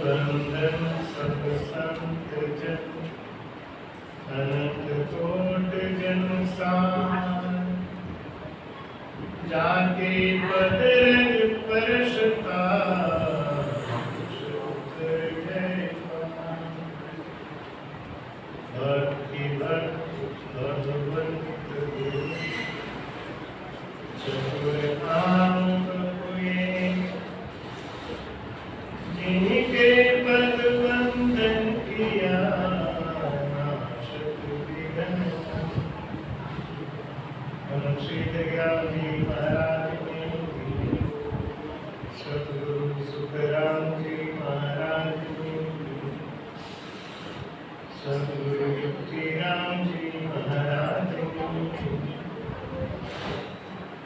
वंदन सब संत जन, अनंत कोट जन सार, जाके बदरज परशता भक्ति भक्त भगवंत चतुर आंग हुए, जिनके पद वंदन किया नाशक विघ्न। श्री दयाल जी महाराज ने, सतगुरु सुखराम जी महाराज ने, सतगुरु युक्तिराम जी महाराज ने,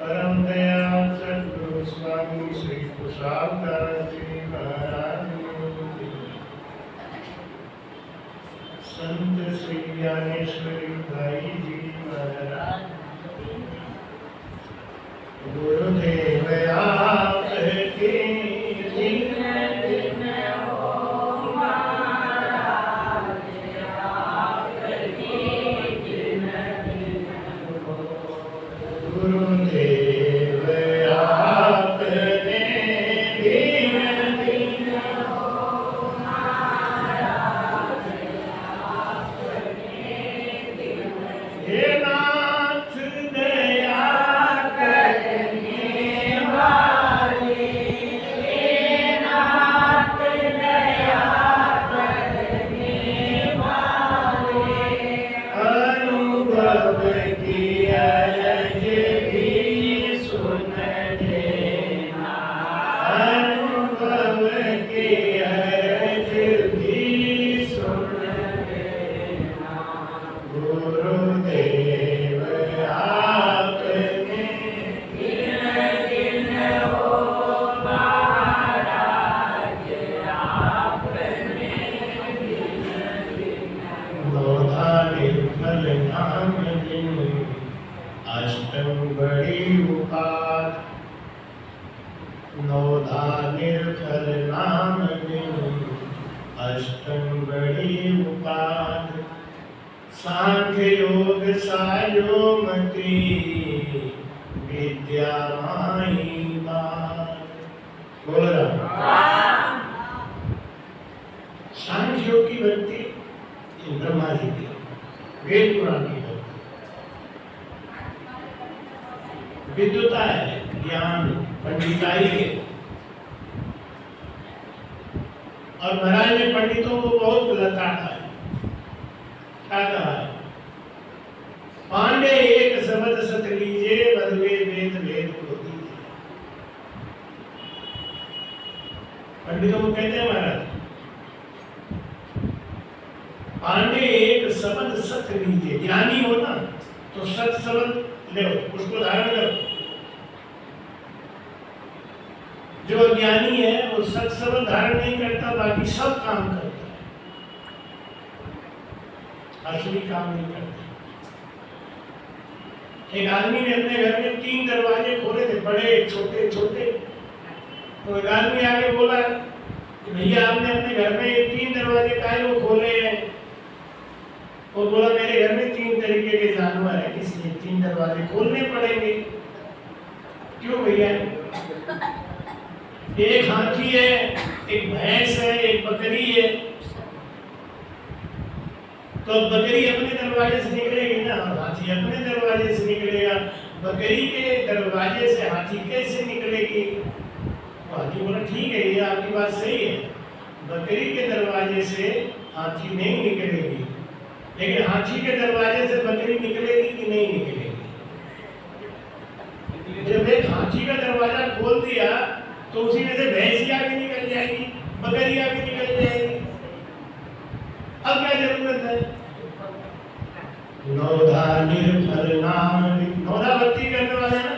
परम दयाल सतगुरु स्वामी श्री कुशालदास जी महाराज ने, संत श्री ज्ञानेश्वरी भाई जी महाराज, गुरुदेव आपके दिन दिन हो महाराज, आपके दिन दिन हो गुरुदेव आपने दिन दिन हो महाराज, आपने दिन हे नाथ दया अष्टम बड़ी उपाध, नौधा निर्फल नाम दिन, अष्टम बड़ी उपाध, सांख्य योग सायोमति, विद्या माई बात। बोल रहा सांख्य योग की भक्ति ब्रह्मा जी की, वेद पुराण की भक्ति, विद्वता है, ज्ञान पंडिताई है। और महाराज ने पंडितों को बहुत लताड़ा है। क्या कहा है? पांडे एक शब्द सत लीजिए, बदले वेद वेद को दीजिए। पंडितों को कहते हैं महाराज, पांडे एक शब्द सत लीजिए। ज्ञानी हो ना तो सत शब्द लो, उसको धारण करो। जो ज्ञानी है वो सत शब्द धारण नहीं करता, बाकी सब काम करता है, असली काम नहीं करता। एक आदमी ने अपने घर में 3 दरवाजे खोले थे, बड़े छोटे छोटे। तो एक आदमी आके बोला कि भैया आपने अपने घर में 3 दरवाजे काहे को खोले हैं? और बोला मेरे घर में 3 तरीके के जानवर है, इसलिए 3 दरवाजे खोलने पड़ेंगे। क्यों भैया? एक हाथी है, एक भैंस है, एक बकरी है। तो बकरी अपने दरवाजे से निकलेगी ना, हाथी अपने दरवाजे से निकलेगा। बकरी के दरवाजे से हाथी कैसे निकलेगी? तो हाथी बोला ठीक है, ये आपकी बात सही है, बकरी के दरवाजे से हाथी नहीं निकलेगी, लेकिन हाथी के दरवाजे से बकरी निकलेगी कि नहीं निकलेगी? जब एक हाथी का दरवाजा खोल दिया तो उसी में से भैंस आगे निकल जाएगी, बकरी आगे निकल जाएगी। अब क्या जरूरत है? नौधा निर्फल नाम, नौधा भक्ति करने वाले ना।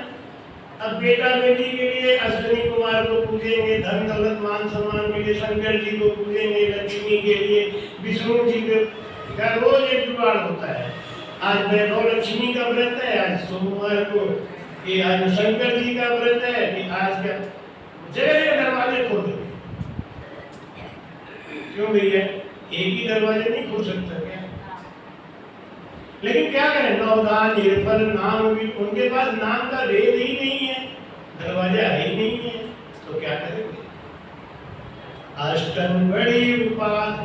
अब बेटा बेटी के लिए अश्विनी कुमार को पूजेंगे, धन दौलत मान सम्मान के लिए शंकर जी को पूजेंगे, लक्ष्मी के लिए विष्णु जी को। रोज एक जुगाड़ होता है। आज वैभव लक्ष्मी का व्रत है, आज सोमवार को ये आज शंकर जी का व्रत है, आज का जगह जगह दरवाजे खोल देते। क्यों भैया, एक ही दरवाजा नहीं खुल सकता क्या? लेकिन क्या करें, नवदान निर्फल नाम भी, उनके पास नाम का भेद ही नहीं है, दरवाजा ही नहीं है, तो क्या करेंगे? अष्टम बड़ी उपाधि,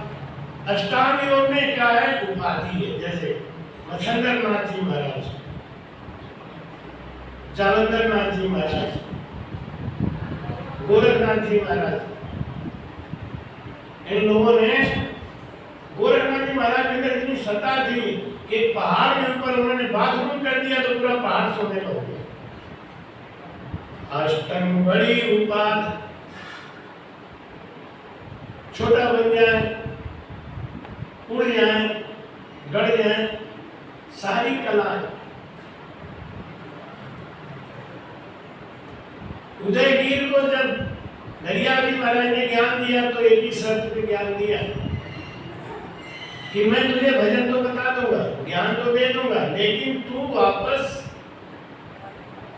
अष्टांग योग में क्या है? उपाधि है। जैसे मच्छंदर नाथ जी महाराज, जालंधर नाथ जी महाराज, गोरखनाथ जी महाराज, इन लोगों ने, गोरखनाथ जी महाराज के अंदर इतनी सत्ता थी कि पहाड़ के ऊपर उन्होंने बाथरूम कर दिया तो पूरा पहाड़ सोने लग गया। अष्टम बड़ी उपाधि, छोटा बन जाए, उड़ जाए, गड़ जाए, सारी कलाएं। उदयगीर को जब दरियावी महाराज ने ज्ञान दिया तो एक ही शर्त पे ज्ञान दिया कि मैं तुझे भजन तो बता दूंगा, ज्ञान तो दे दूंगा, लेकिन तू वापस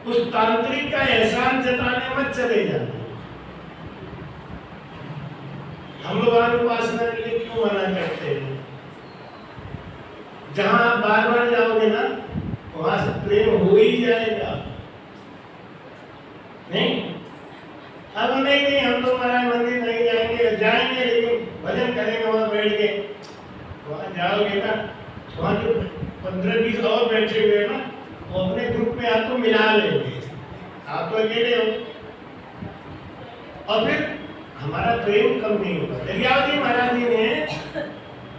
उस तांत्रिक का एहसान जताने मत चले जाना। हम लोग उपासना के लिए क्यों मना करते हैं? जहां आप बार बार जाओगे ना, वहां से प्रेम हो ही जाएगा। नहीं, अब नहीं, हम तो महाराज मंदिर नहीं जाएंगे लेकिन भजन करेंगे वहां बैठ के। वहां जाओगे ना, वहां जो 15-20 और बैठे हुए ना, वो अपने ग्रुप में आपको मिला लेंगे, आप तो अकेले हो, और फिर हमारा प्रेम कम नहीं होगा। दरियावती महाराज जी ने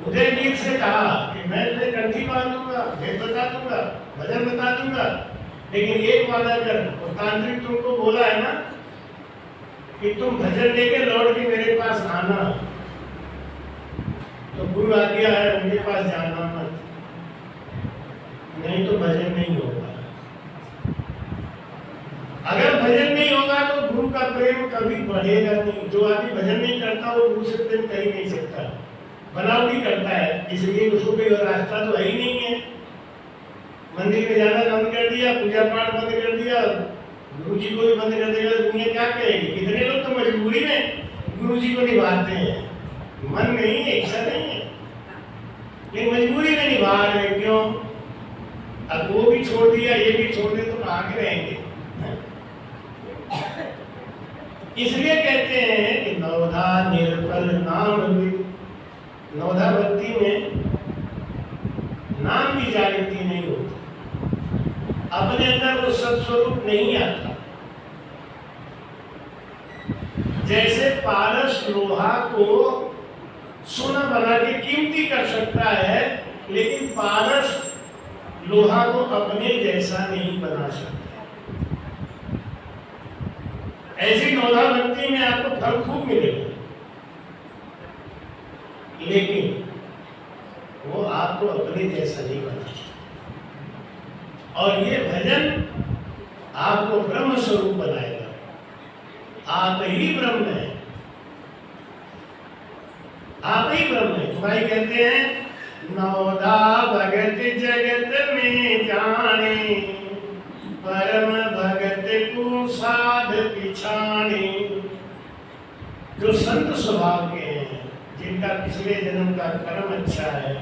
उदयगीर से कहा कि मैं तुझे कंठी बांध दूंगा, वेद बता दूंगा, भजन बता दूंगा, लेकिन एक वादा कर, और तांत्रिक तुमको बोला है ना कि तुम भजन लेके लौट के मेरे पास आना, तो गुरु आज्ञा है उनके पास जाना मत, नहीं तो भजन नहीं होगा। अगर भजन नहीं होगा तो गुरु का प्रेम कभी बढ़ेगा नहीं। जो आदमी भजन नहीं करता वो गुरु से प्रेम कर ही नहीं सकता, बनावटी करता है, इसलिए उसको कोई और रास्ता तो है ही नहीं है। मंदिर में जाना बंद कर दिया, पूजा पाठ बंद कर दिया, गुरु जी को भी बंद कर देगा, दुनिया क्या कहेगी? कितने लोग तो मजबूरी में गुरु जी को निभाते हैं, मन नहीं है, इच्छा नहीं है, लेकिन मजबूरी में निभा रहे। क्यों? अब वो भी छोड़ दिया, ये भी छोड़ दे तो आगे रहेंगे। इसलिए कहते हैं कि नवधा निर्फल नाम, नवधा भक्ति में नाम की जागृति नहीं होती, अपने अंदर वो सत्स्वरूप नहीं आता। जैसे पारस लोहा को सोना बना के कीमती कर सकता है, लेकिन पारस लोहा को अपने जैसा नहीं बना सकता। ऐसी नवधा भक्ति में आपको फल खूब मिलेगा, लेकिन वो आपको अपने जैसा नहीं बना सकता। और ये भजन आपको ब्रह्म स्वरूप बनाएगा। आप ही ब्रह्म है, आप ही ब्रह्म है। भाई कहते हैं नवधा भगत जगत में जाने, परम भगत को साध पिछाने। जो संत स्वभाव के हैं, जिनका पिछले जन्म का कर्म अच्छा है,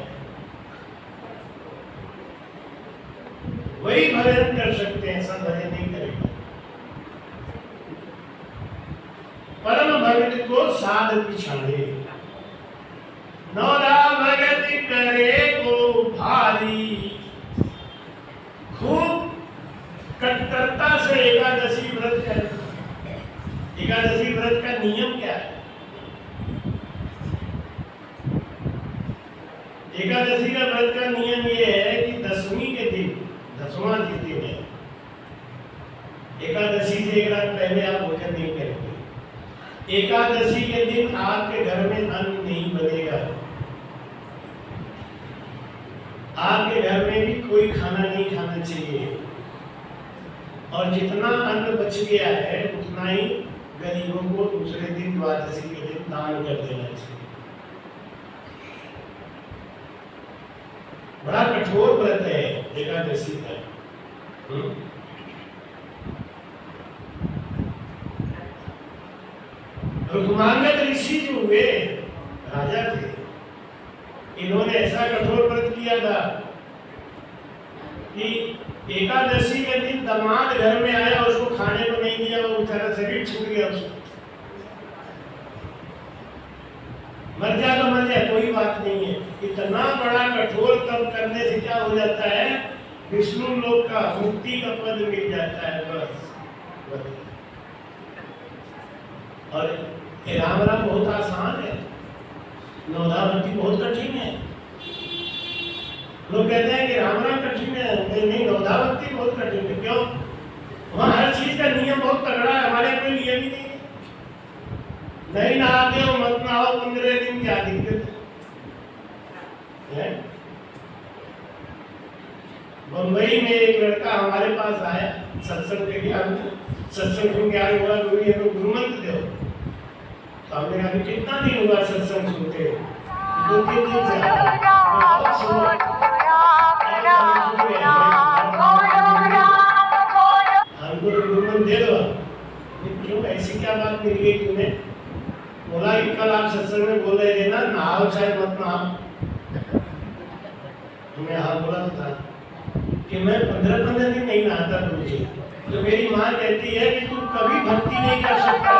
वही भजन कर सकते हैं, सब भजन नहीं करेंगे। परम भगत को साध पिछाड़े, नवधा भगत करे को भारी। खूब कट्टरता से एकादशी व्रत करें। एकादशी व्रत का नियम क्या है? एकादशी का व्रत का नियम ये है कि दसवीं के दिन, 10वां दिन है, एकादशी से एक रात पहले आप भोजन नहीं करेंगे। एकादशी के दिन आपके घर में अन्न नहीं बनेगा, आपके घर में भी कोई खाना नहीं खाना चाहिए, और जितना अन्न बच गया है उतना ही गरीबों को दूसरे दिन, द्वादशी के दिन दान कर देना चाहिए। बड़ा कठोर व्रत है एकादशी का। रुक्मांगद ऋषि जो हुए, राजा थे, इन्होंने ऐसा कठोर व्रत किया था कि एकादशी के दिन दामाद घर में आया, उसको खाने को नहीं दिया, वो बेचारा शरीर छूट गया उसका। मर जा तो मर जाए, कोई बात नहीं है। इतना बड़ा कठोर तप करने से क्या हो जाता है, विष्णु लोक का मुक्ति का पद मिल जाता है बस। और राम राम बहुत आसान है, नौधा भक्ति बहुत कठिन है। लोग कहते हैं कि राम राम कठिन है, नहीं, नौधा भक्ति बहुत कठिन है। क्यों? वहाँ हर चीज का नियम बहुत तगड़ा है, हमारे कोई नियम ही नहीं है। नहीं नहाते हो मत नहाओ 15 दिन, क्या दिक्कत है? बम्बई में एक लड़का हमारे पास आया सत्संग के लिए, हमने सत्संग सुन के आगे बोला गुरु ये तो गुरुमंत्र दो। तो हमने कहा कितना दिन हुआ सत्संग सुनते? 2-3 दिन से हमको गुरुमंत्र दे दो। क्यों, ऐसी क्या बात मिल गई तुम्हें? बोला कि कल आप सत्संग में बोल रहे थे ना, नहाओ चाहे मत नहाओ। मैं हाँ बोला तो था कि मैं 15 दिन नहीं नहाता तुझे। तो मेरी माँ कहती है कि तू कभी भक्ति नहीं कर सकता,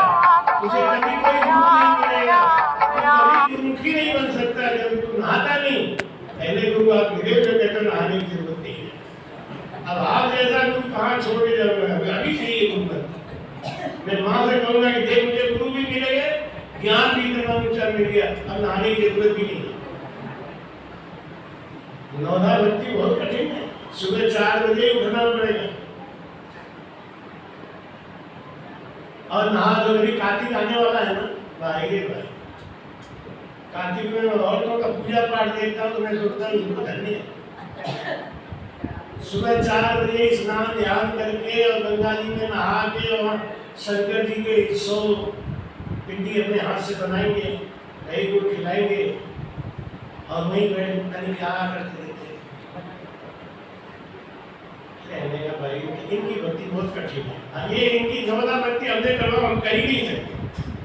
तुझे कभी कोई गुरु नहीं मिलेगा, तू कभी गुरुमुखी नहीं बन सकता जब तू नहाता नहीं। पहले गुरु आप मिले जो कहते नहाने की जरूरत नहीं है। अब आप जैसा गुरु कहाँ छोड़ के जाओगे? अभी चाहिए गुरु। मैं माँ से कहूँगा कि देख मुझे गुरु भी मिलेगा, ज्ञान भी इतना ऊंचा मिल गया, अब नहाने की जरूरत भी नहीं। नौधा भक्ति बहुत कठिन है, सुबह 4 बजे उठना पड़ेगा। और नहा धो, अभी कार्तिक आने वाला है ना, भाई कार्तिक में औरतों का पूजा पाठ देखता हूँ तो मैं सोचता हूँ इनको धन्य है। सुबह 4 बजे स्नान ध्यान करके और गंगा जी में नहा के और शंकर जी के 100 पिंडी अपने हाथ से बनाएंगे, दही को खिलाएंगे और वहीं बैठ पता क्या करते रहते। कहने का भाई इनकी भक्ति बहुत कठिन है। ये इनकी नौधा भक्ति हमने करवा, हम कर ही नहीं सकते,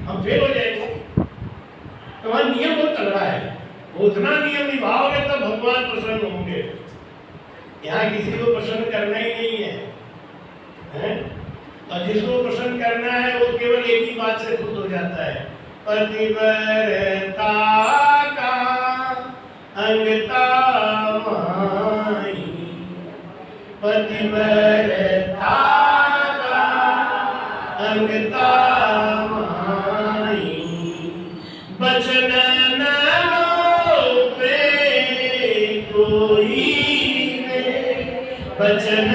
हम फेल हो जाएंगे। तो वहाँ नियम बहुत तगड़ा है, उतना नियम निभाओगे तो भगवान प्रसन्न होंगे। यहाँ किसी को प्रसन्न करना ही नहीं है? और जिसको प्रसन्न करना है वो केवल एक ही बात से खुश हो जाता है, पतिव्रता का अंगता माई, पतिव्रता का अंगता माई, बचन न रोपे कोई रे, बचन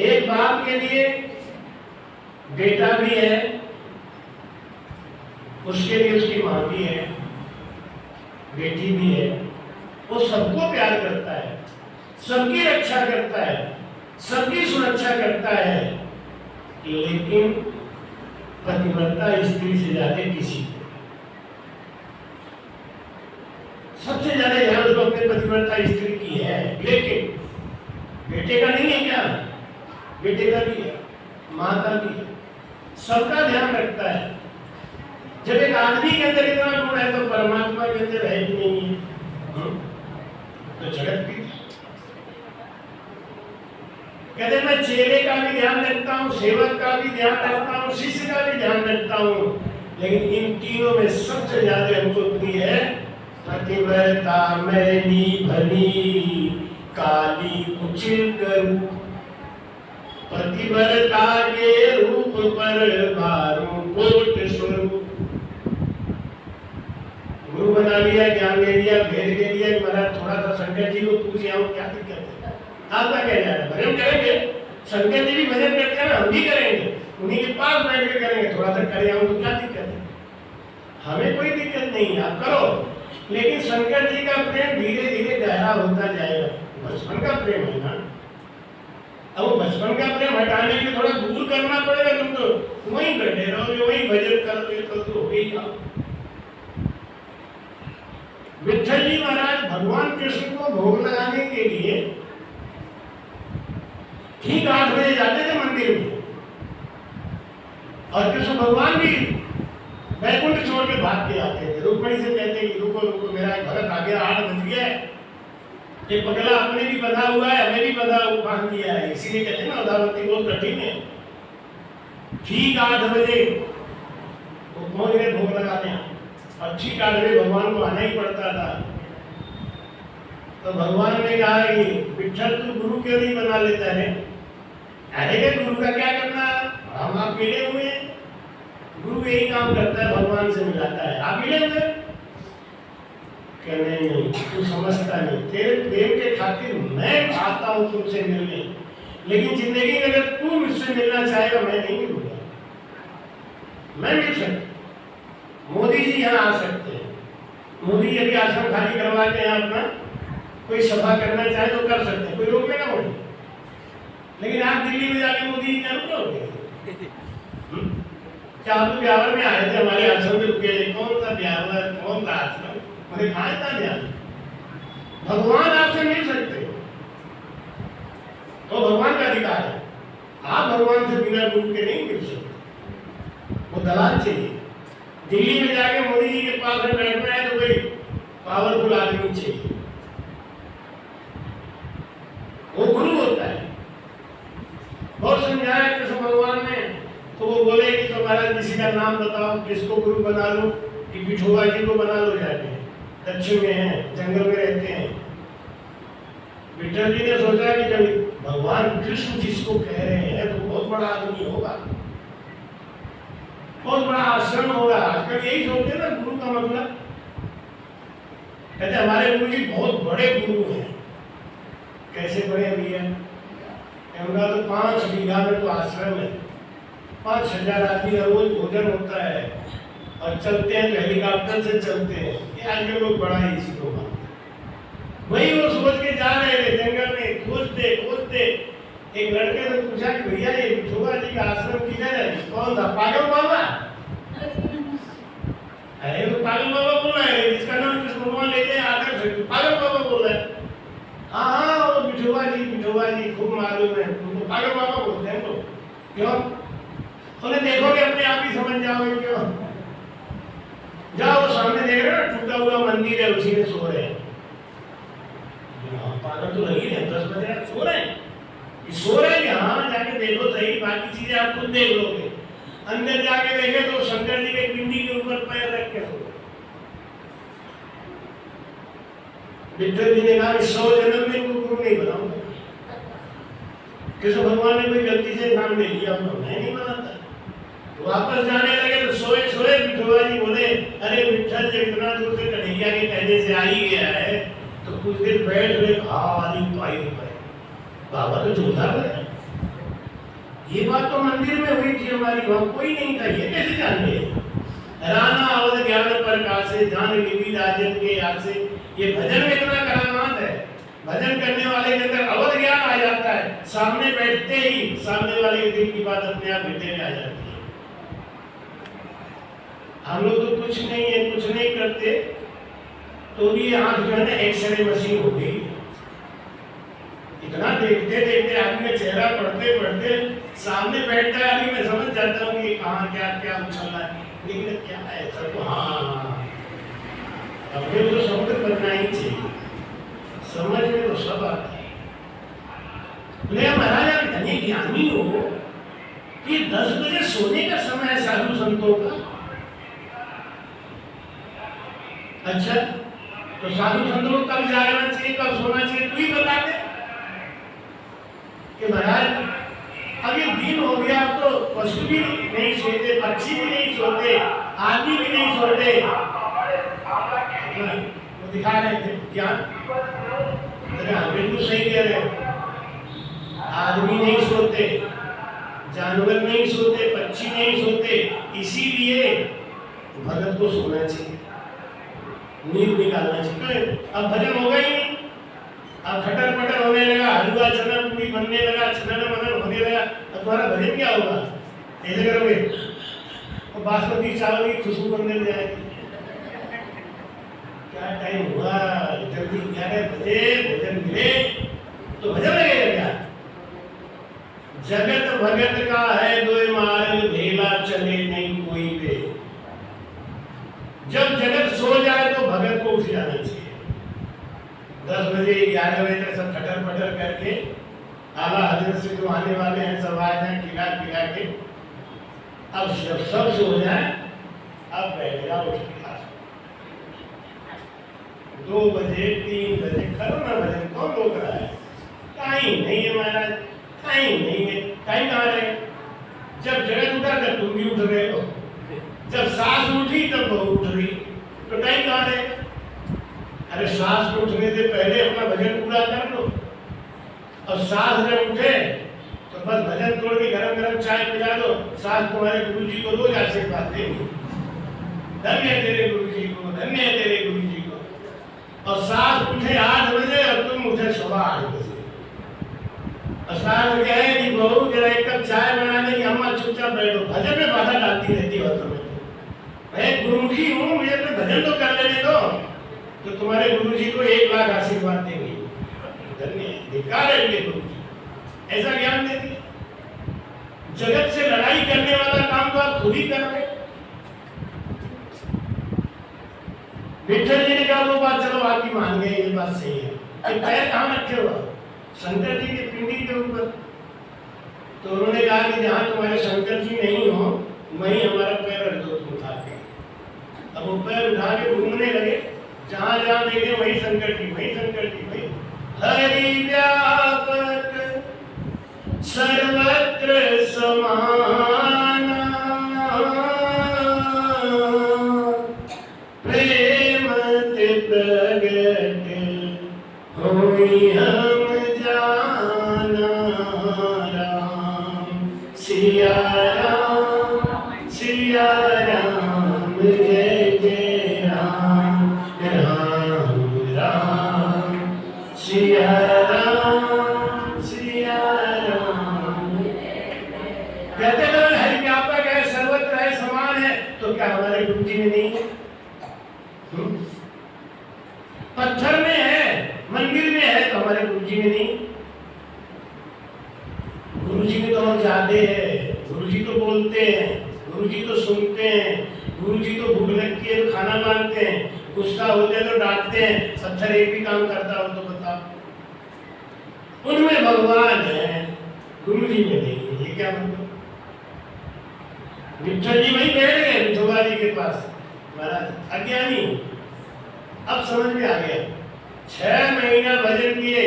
एक बाप के लिए बेटा भी है, उसके लिए उसकी माँ भी है, बेटी भी है। वो सबको प्यार करता है, सबकी रक्षा करता है, सबकी सुरक्षा करता है, लेकिन पतिव्रता स्त्री से ज्यादा किसी को सबसे ज्यादा ध्यान तो अपने पतिव्रता स्त्री की है, लेकिन बेटे का नहीं है क्या? बेटे का भी है, माँ का भी है, सबका ध्यान रखता है। जब एक आदमी के अंदर इतना गुण है तो परमात्मा के अंदर है कि नहीं है? तो जगत पिता। कहते मैं चेले का भी ध्यान रखता हूँ, सेवक का भी ध्यान रखता हूँ, शिष्य का भी ध्यान रखता हूँ, लेकिन इन तीनों में सबसे ज्यादा हमको प्रिय है पतिव्रता मैनी भली काली कुचिल गरु। पतिव्रता के रूप पर बारू कोट स्वरूप। गुरु बना लिया, ज्ञान दे दिया, भेद दे दिया, महाराज थोड़ा सा शंकर जी को पूछे आओ क्या दिक्कत है, आपका क्या जा रहा है, भजन करेंगे, शंकर जी भी भजन करते हैं, हम भी करेंगे, उन्हीं के पास बैठ के करेंगे, थोड़ा सा करे आओ तो क्या दिक्कत है, हमें कोई दिक्कत नहीं है, आप करो। लेकिन शंकर जी का प्रेम धीरे धीरे गहरा होता जाएगा, बचपन का प्रेम है ना, अब वो बचपन का प्रेम हटाने के लिए थोड़ा दूर करना पड़ेगा, तुम तो वहीं बैठे रहोगे, वहीं भजन करोगे तो हो ही जाओ। विठल जी महाराज भगवान कृष्ण को भोग लगाने के लिए ठीक 8 बजे जाते थे मंदिर में, और कृष्ण भगवान भी बैकुंठ छोड़ के भाग के आते थे। रुक्मणी से कहते कि रुको रुको, मेरा भरत आ गया, 8 बज गया, ये पगला अपने भी बंधा हुआ है, हमें भी बांध दिया है, इसीलिए कहते हैं ना उदावती बहुत कठिन है। ठीक 8 बजे वो पहुंच गए भोग लगाने, और ठीक 8 बजे भगवान को आना ही पड़ता था। तो भगवान ने कहा कि विठल तू गुरु क्यों नहीं बना लेता है? अरे गुरु का क्या करना, हम आप मिले हुए हैं, गुरु यही काम करता है, भगवान से मिलाता है, आप मिले हुए? नहीं, तू समझता नहीं, तेरे प्रेम के खातिर मैं आता हूँ तुमसे मिलने, लेकिन जिंदगी में अगर तू मुझसे मिलना चाहेगा मैं नहीं मिलूंगा। मैं मिल सकता, मोदी जी यहाँ आ सकते हैं, मोदी यदि आश्रम खाली करवा के यहाँ अपना कोई सभा करना चाहे तो कर सकते हैं, कोई रोकने का नहीं। लेकिन आप दिल्ली में जाके मोदी जी क्या रुकोगे? क्या आप तो ब्यावर में आए थे, हमारे आश्रम में रुके थे, कौन सा ब्यावर, कौन सा आश्रम, मुझे कहा था ध्यान। भगवान आपसे मिल सकते हो, तो भगवान का अधिकार है, आप भगवान से बिना गुरु के नहीं मिल सकते, वो दलाल चाहिए। दिल्ली में जाके मोदी जी के पास में बैठना है तो कोई पावरफुल आदमी चाहिए, वो गुरु होता है। बहुत समझाया कृष्ण भगवान ने, तो वो बोले कि तुम्हारा किसी का नाम बताओ, किसको गुरु बना लो, कि विठोबा जी को बना लो, जाके दक्षिण में है, जंगल में रहते हैं। विठल जी ने सोचा कि जब भगवान कृष्ण जिसको कह रहे हैं तो बहुत बड़ा आदमी होगा, बहुत बड़ा आश्रम होगा। आजकल यही सोचते ना गुरु का मतलब, कहते हमारे गुरु जी बहुत बड़े गुरु हैं। कैसे बड़े भैया? उनका तो 5 बीघा में तो आश्रम है, 5000 आदमी का रोज भोजन होता है, और चलते हैं तो हेलीकॉप्टर से चलते हैं। ये आजकल लोग बड़ा ही इसी को मानते। वही वो सोच के जा रहे थे जंगल में, खोजते खोजते एक लड़के ने पूछा कि भैया ये विठोबा जी का आश्रम किधर है? कौन था? पागल बाबा। अरे तो पागल बाबा बोल रहा है, जिसका नाम कृष्ण भगवान लेते हैं आकर से पागल बाबा बोल रहा है। हाँ वो विठोबा जी खूब मालूम है, उनको पागल बाबा बोलते हैं। तो क्यों? उन्हें देखोगे अपने आप ही समझ जाओगे। क्यों? जाओ सामने देख रहे हो टूटा हुआ मंदिर है, उसी में सो रहे हैं। पागल तो लगी है, 10 बजे सो रहे हैं, सो रहे हैं। यहाँ जाके देखो सही, बाकी चीजें आप खुद देख लोगे। अंदर जाके देखे तो शंकर जी के पिंडी के ऊपर पैर रख के सो। विठल जी ने कहा 100 जन्म में इनको गुरु नहीं बनाऊंगा। कृष्ण भगवान ने कोई गलती से नाम ले लिया, मैं नहीं बनाता। वापस जाने लगे तो सोए सोए विठोबा जी बोले, अरे विठल जब इतना दूर से कन्हैया के कहने से आ ही गया है तो कुछ देर बैठ रहे, आदि तो आई नहीं पाए। बाबा तो झूठा है, ये बात तो मंदिर में हुई थी हमारी, वहां कोई नहीं था, ये कैसे जान गए? राना अवध ज्ञान पर कासे, जान लिपि राजन के आसे। ये भजन में इतना करामात है, भजन करने वाले के अंदर अवध ज्ञान आ जाता है, सामने बैठते ही सामने वाले के दिल की बात अपने आप हृदय में आ जाती है। हम लोग तो कुछ नहीं है, कुछ नहीं करते, तो भी आंख जो है ना एक्सरे मशीन हो गई। इतना देखते देखते आदमी का चेहरा पढ़ते पढ़ते सामने बैठता है, अभी मैं समझ जाता हूँ कि कहाँ क्या क्या उछल रहा है, लेकिन क्या है सर को। हाँ अपने तो समुद्र बनना ही चाहिए, समझ में तो सब आता है। बोले महाराज आप इतने ज्ञानी हो कि 10 बजे सोने का समय है साधु संतों का। अच्छा तो साधु संतों को कब जागना चाहिए कब सोना चाहिए तू ही बता दे कि महाराज अब ये दिन हो गया, अब तो पशु भी नहीं सोते, पक्षी भी नहीं सोते, आदमी भी नहीं सोते। वो दिखा रहे थे क्या बिल्कुल सही कह रहे, आदमी नहीं सोते, जानवर नहीं सोते, पक्षी नहीं सोते, इसीलिए भगत को सोना चाहिए, नींद निकालना चाहिए। अब भजन होगा ही नहीं, अब खटर पटर होने लगा, हलवा चना पूरी बनने लगा, छनन मनन होने लगा, अब तुम्हारा भजन क्या होगा? ऐसे करोगे तो बासमती चावल की खुशबू बनने लग जाएगी। क्या टाइम हुआ, जल्दी 11 बजे भजन मिले तो भजन लगेगा क्या? जगत भगत का है दो मार्ग, भेला चले नहीं कोई वे। जब जगत सो जाए तो भगत को उठ जाना चाहिए। 10 बजे 11 बजे तक सब खटर पटर करके आला हजरत से जो आने वाले हैं सब आ जाए, खिला पिला के अब सब सो जाए, अब बैठ जाओ उठ के। 2 बजे 3 बजे करो ना भजन, कौन रोक रहा है? टाइम नहीं है महाराज, टाइम नहीं है। टाइम कहाँ रहे? जब जगत उठा तब तुम भी उठ रहे हो, जब सास उठी तब वो उठ रही, तो टाइम कहाँ रहे? अरे सास उठने से पहले अपना भजन पूरा कर लो, और सास जब उठे तो बस भजन तोड़ के गरम गरम चाय पिला दो। सास तुम्हारे गुरु जी को रोज आशीर्वाद देंगे, धन्य है तेरे गुरु जी को, धन्य है तेरे गुरु जी को। और सास उठे 8 बजे और तुम उठे 8:15 बजे, और सास कहे कि बहू जरा एक कप चाय बना देगी, अम्मा चुपचाप बैठो। भजन में बाधा डालती रहती हो तुम्हें, मैं गुरुमुखी हूँ, मुझे तो भजन तो कर लेने दो, तो तुम्हारे गुरु जी को 1 लाख आशीर्वाद देंगे। धन्य धिक्कार है इनके गुरु जी, ऐसा ज्ञान देते। जगत से लड़ाई करने वाला काम तो आप खुद ही कर रहे। विठल जी ने कहा वो बात चलो आपकी मान गए, ये बात सही है, कि पैर कहाँ रखे हो? शंकर जी के पिंडी के ऊपर। तो उन्होंने कहा कि जहाँ तुम्हारे शंकर जी नहीं हो वहीं हमारा पैर रख दो तुम उठा के। अब वो पैर उठा के घूमने लगे, जहाँ जहाँ देखे वही शंकर जी, वही शंकर जी, वही। हरि व्यापक सर्वत्र समाना, प्रेम प्रगट होई हम जाना। राम सिया राम सिया राम, जय जय राम राम राम, सिया राम सिया राम। कहते हैं हरि व्यापक है, सर्वत्र है, समान है, तो क्या हमारे गुरु जी में नहीं है? पत्थर में है, मंदिर में है, तो हमारे गुरु जी में नहीं? गुरु जी में तो हम जाते हैं, गुरु जी तो बोलते हैं, गुरु जी तो सुनते हैं, गुरु जी तो भूख लगती है तो खाना मांगते हैं, गुस्सा होते हैं तो डांटते हैं। पत्थर एक भी काम करता हो तो बताओ? उनमें भगवान है, गुरु जी में नहीं है, ये क्या मतलब? विठल जी वहीं बैठ गए विठोबा जी के पास, महाराज अज्ञानी। अब समझ में आ गया। 6 महीना भजन किए,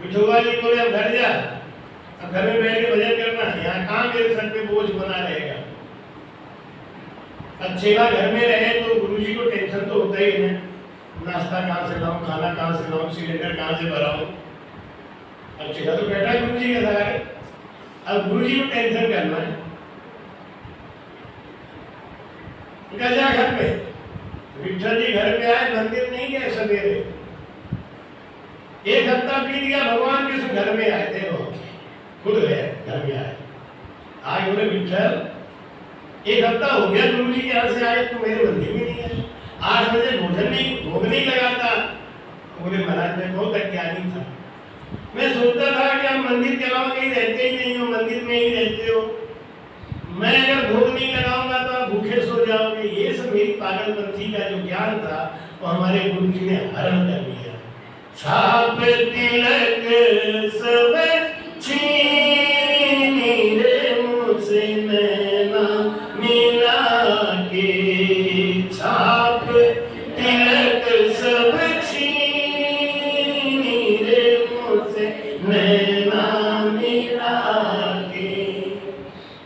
विठोबा जी बोले अब घर जा, अब घर में बैठ के भजन करना, यहाँ कहाँ मेरे सर पे बोझ बना रहेगा। अब चेला घर में रहे तो गुरुजी को टेंशन तो होता ही है, नाश्ता कहाँ से लाऊं, खाना कहाँ से लाऊं, सिलेंडर कहाँ से भराऊं। अब चेला तो बैठा है गुरुजी के सहारे, अब गुरुजी को टेंशन करना है। जा घर पे, विठल जी घर पे आए, मंदिर नहीं गए सवेरे। 1 हफ्ता बीत गया, भगवान कृष्ण घर में आए थे, वो खुद गए घर में आए। आज बोले विठल 1 हफ्ता हो गया गुरु जी के यहाँ से आए, तो मेरे मंदिर में नहीं आए, 8 बजे भोजन नहीं भोग नहीं लगाता। बोले महाराज मैं बहुत अज्ञानी था, मैं सोचता था कि आप मंदिर के अलावा कहीं रहते ही नहीं हो, मंदिर में ही रहते हो, मैं अगर भोग नहीं लगाऊंगा तो आप भूखे सो जाओगे। ये सब मेरी पागलपंथी का जो ज्ञान था वो हमारे गुरु जी ने हरण कर लिया। छाप तिलक सब छीन रे मुझसे नैना मिला के, छाप तिलक सब छीन रे मुझसे नैना मिला के,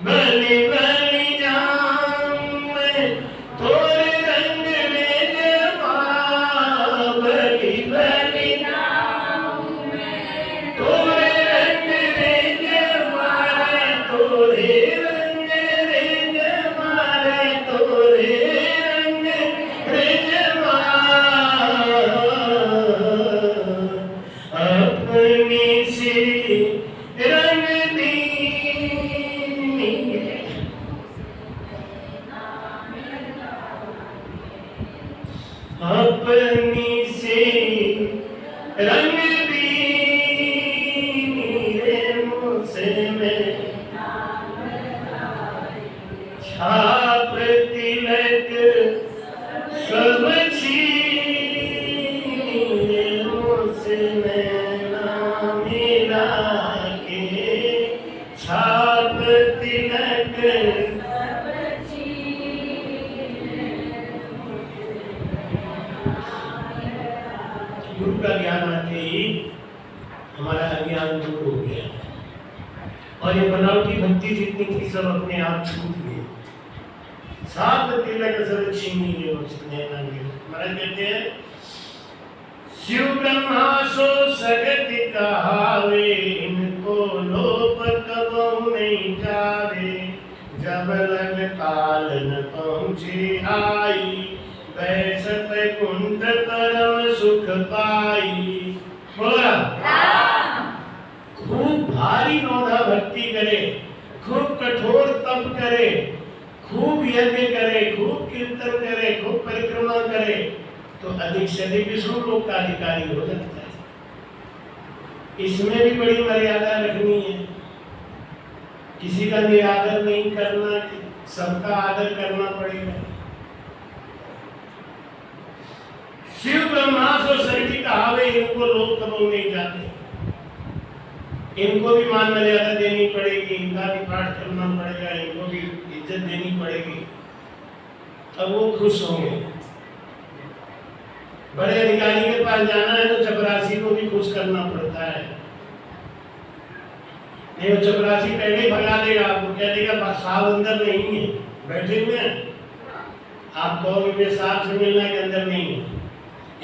बलि बलि जाऊं मैं तोरे रंग में जमा, बलि बलि जाऊं मैं तोरे रंग में जमा रे, तोरे रंग रे जमा रे, तोरे रंग रे जमा, अपनी सी रंग दी अपनी से रंग दी रे मुझसे में, छाप तिलक सब छीन रे मुझसे नैना मिला के, छाप तिलक गुरु का ज्ञान आते ही हमारा अज्ञान दूर हो गया और ये बनावटी भक्ति जितनी थी सब अपने आप छूट गई। सात तिलक सब छीनी ले उसने महाराज कहते हैं शिव ब्रह्मा सो सगत कहावे, इनको लोप कबहु नहीं जावे, जब लग काल न पहुँचे आई, बैसत कुंठ परम सुख पाई। बोला खूब भारी नौधा भक्ति करे, खूब कठोर तप करे, खूब यज्ञ करे, खूब कीर्तन करे, खूब परिक्रमा करे, तो अधिक से अधिक विष्णु लोक का अधिकारी हो सकता है। इसमें भी बड़ी मर्यादा रखनी है, किसी का निरादर नहीं करना, सबका आदर करना पड़ेगा। शिव ब्रह्मा सो सरिति कहावे, इनको लोग कबहु नहीं जाते, इनको भी मान मर्यादा देनी पड़ेगी, इनका भी पाठ करना पड़ेगा, इनको भी इज्जत देनी पड़ेगी, तब वो खुश होंगे। बड़े अधिकारी के पास जाना है तो चपरासी को भी खुश करना पड़ता है, नहीं वो चपरासी पहले ही भगा देगा, आपको कह देगा साहब अंदर नहीं है, बैठे हुए हैं, आप कहोगे साहब से मिलना के अंदर नहीं है,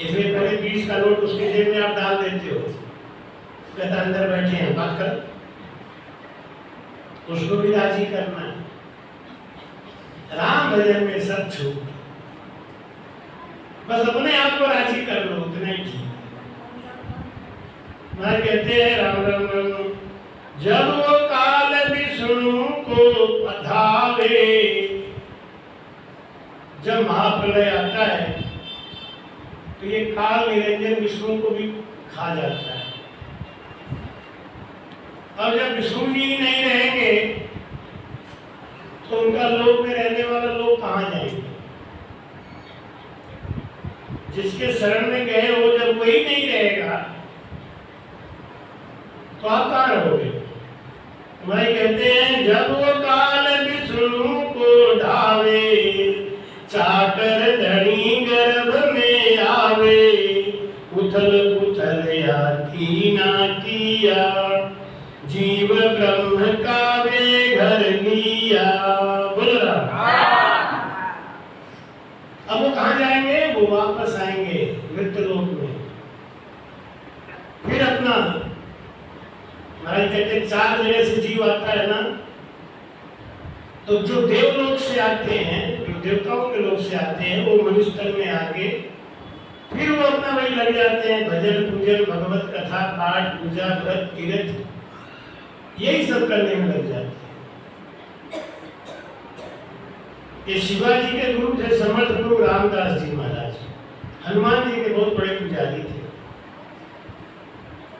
इसलिए पहले 20 का नोट उसके जेब में आप डाल देते हो, कहता अंदर बैठे हैं बात कर, उसको भी राजी करना है। राम भजन में सब छूट, बस अपने आप को राजी कर लो, उतना ही ठीक। मैं कहते हैं राम राम राम, जब वो काल विष्णु को पधावे, जब महाप्रलय आता है तो ये काल निरंजन विष्णु को भी खा जाता है। और जब विष्णु जी नहीं रहेंगे तो उनका लोक में रहने वाला लोग कहाँ जाएंगे? जिसके शरण में गए हो जब वही नहीं रहेगा तो आप कहाँ रहोगे? वही कहते हैं जब वो काल विष्णु को ढावे, चाकर धनी गर्भ में आवे, उथल पुथल या ना किया, जीव ब्रह्म का वे घर लिया। बोल रहा अब वो कहाँ जाएंगे? वो वापस आएंगे मृत्यु लोक में। फिर अपना महाराज कहते 4 जगह से जीव आता है ना, तो जो देवलोक से आते हैं, जो देवताओं के लोक से आते हैं, वो मनुष्य तन में आके फिर वो अपना वही लग जाते हैं भजन पूजन, भगवत कथा पाठ पूजा व्रत तीर्थ, यही सब करने में लग जाते हैं। ये शिवाजी के गुरु थे समर्थ गुरु रामदास जी महाराज, हनुमान जी के बहुत बड़े पुजारी थे।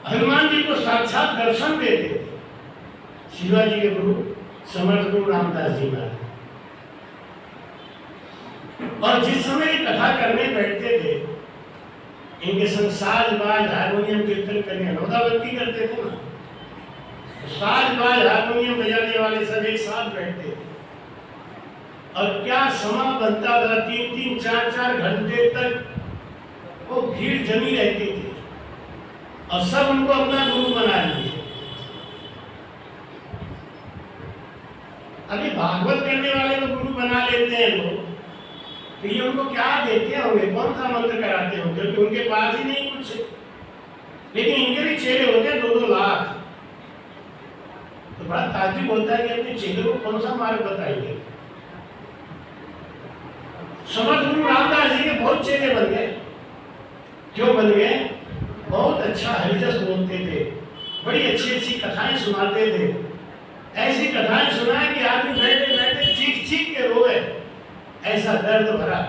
हनुमान जी को साक्षात दर्शन देते थे शिवाजी के गुरु समर्थ गुरु रामदास जी महाराज। और जिस समय कथा करने बैठते थे, इनके संग साज बाज हारमोनियम कीर्तन करने नौदावती करते थे ना, साज बाज हारमोनियम बजाने वाले सब एक साथ बैठते थे और क्या समा बनता था, 3-3 4-4 घंटे तक वो भीड़ जमी रहती थी और सब उनको अपना गुरु बना लिए। अभी भागवत करने वाले को गुरु बना लेते हैं लोग, तो ये उनको क्या देते होंगे, कौन सा मंत्र कराते होंगे, क्योंकि उनके पास ही नहीं कुछ, लेकिन इनके भी चेले होते हैं 2-2 लाख। तो बड़ा ताज्जुब होता है कि अपने चेले को कौन सा मार्ग बताएंगे। समर्थ गुरु रामदास जी के बहुत चेले बन गए। क्यों बन गए? बहुत अच्छा हरिजस बोलते थे, बड़ी अच्छी अच्छी कथाएं सुनाते थे, ऐसी कथाएं सुनाए कि आदमी बैठे बैठे चीख चीख के रोए, ऐसा दर्द भरा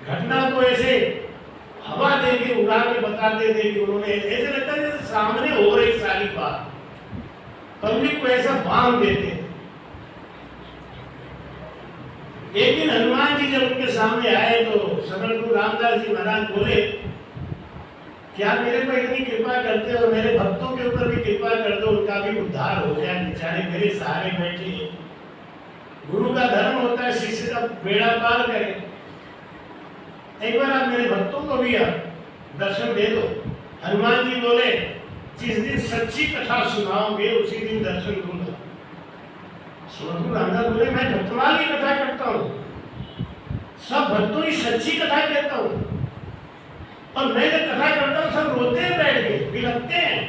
घटना को ऐसे हवा दे के उड़ा के बताते थे कि उन्होंने, ऐसे लगता है जैसे सामने हो रही सारी बात, पब्लिक को ऐसा बांध देते। एक दिन हनुमान जी जब उनके सामने आए तो समर्थ गुरु रामदास जी महाराज बोले, क्या मेरे पर इतनी कृपा करते हो, मेरे भक्तों के ऊपर भी कृपा कर दो, उनका भी उद्धार हो जाए, बेचारे मेरे सहारे बैठे हैं। गुरु का धर्म होता है शिष्य का बेड़ा पार करे। एक बार आप मेरे भक्तों को भी आप दर्शन दे दो। हनुमान जी बोले, जिस दिन सच्ची कथा सुनाओगे उसी दिन दर्शन दूंगा। समर्थ रामदास बोले, मैं भक्तमाल की कथा करता हूँ, सब भक्तों की सच्ची कथा कहता हूँ, और मैं जब कथा करता हूँ सब रोते हैं, बैठ के बिलखते हैं।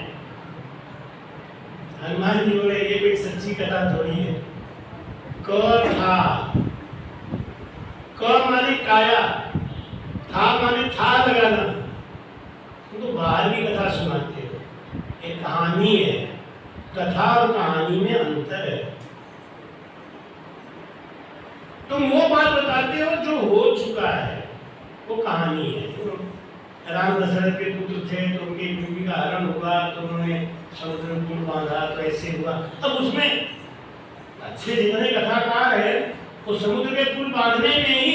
हनुमान जी बोले, ये कोई सच्ची कथा थोड़ी है। क माने काया, था माने था लगाना, तो बाहर की कथा सुनाते हो, एक कहानी है। कथा और कहानी में अंतर है। तुम वो बात बताते हो जो हो चुका है, वो कहानी है। राम दशरथ के पुत्र थे तो उनकी बीवी का हरण हुआ, तो उन्होंने समुद्र में पुल बांधा, तो ऐसे हुआ। अब उसमें अच्छे जितने कथाकार है वो समुद्र के पुल बांधने में ही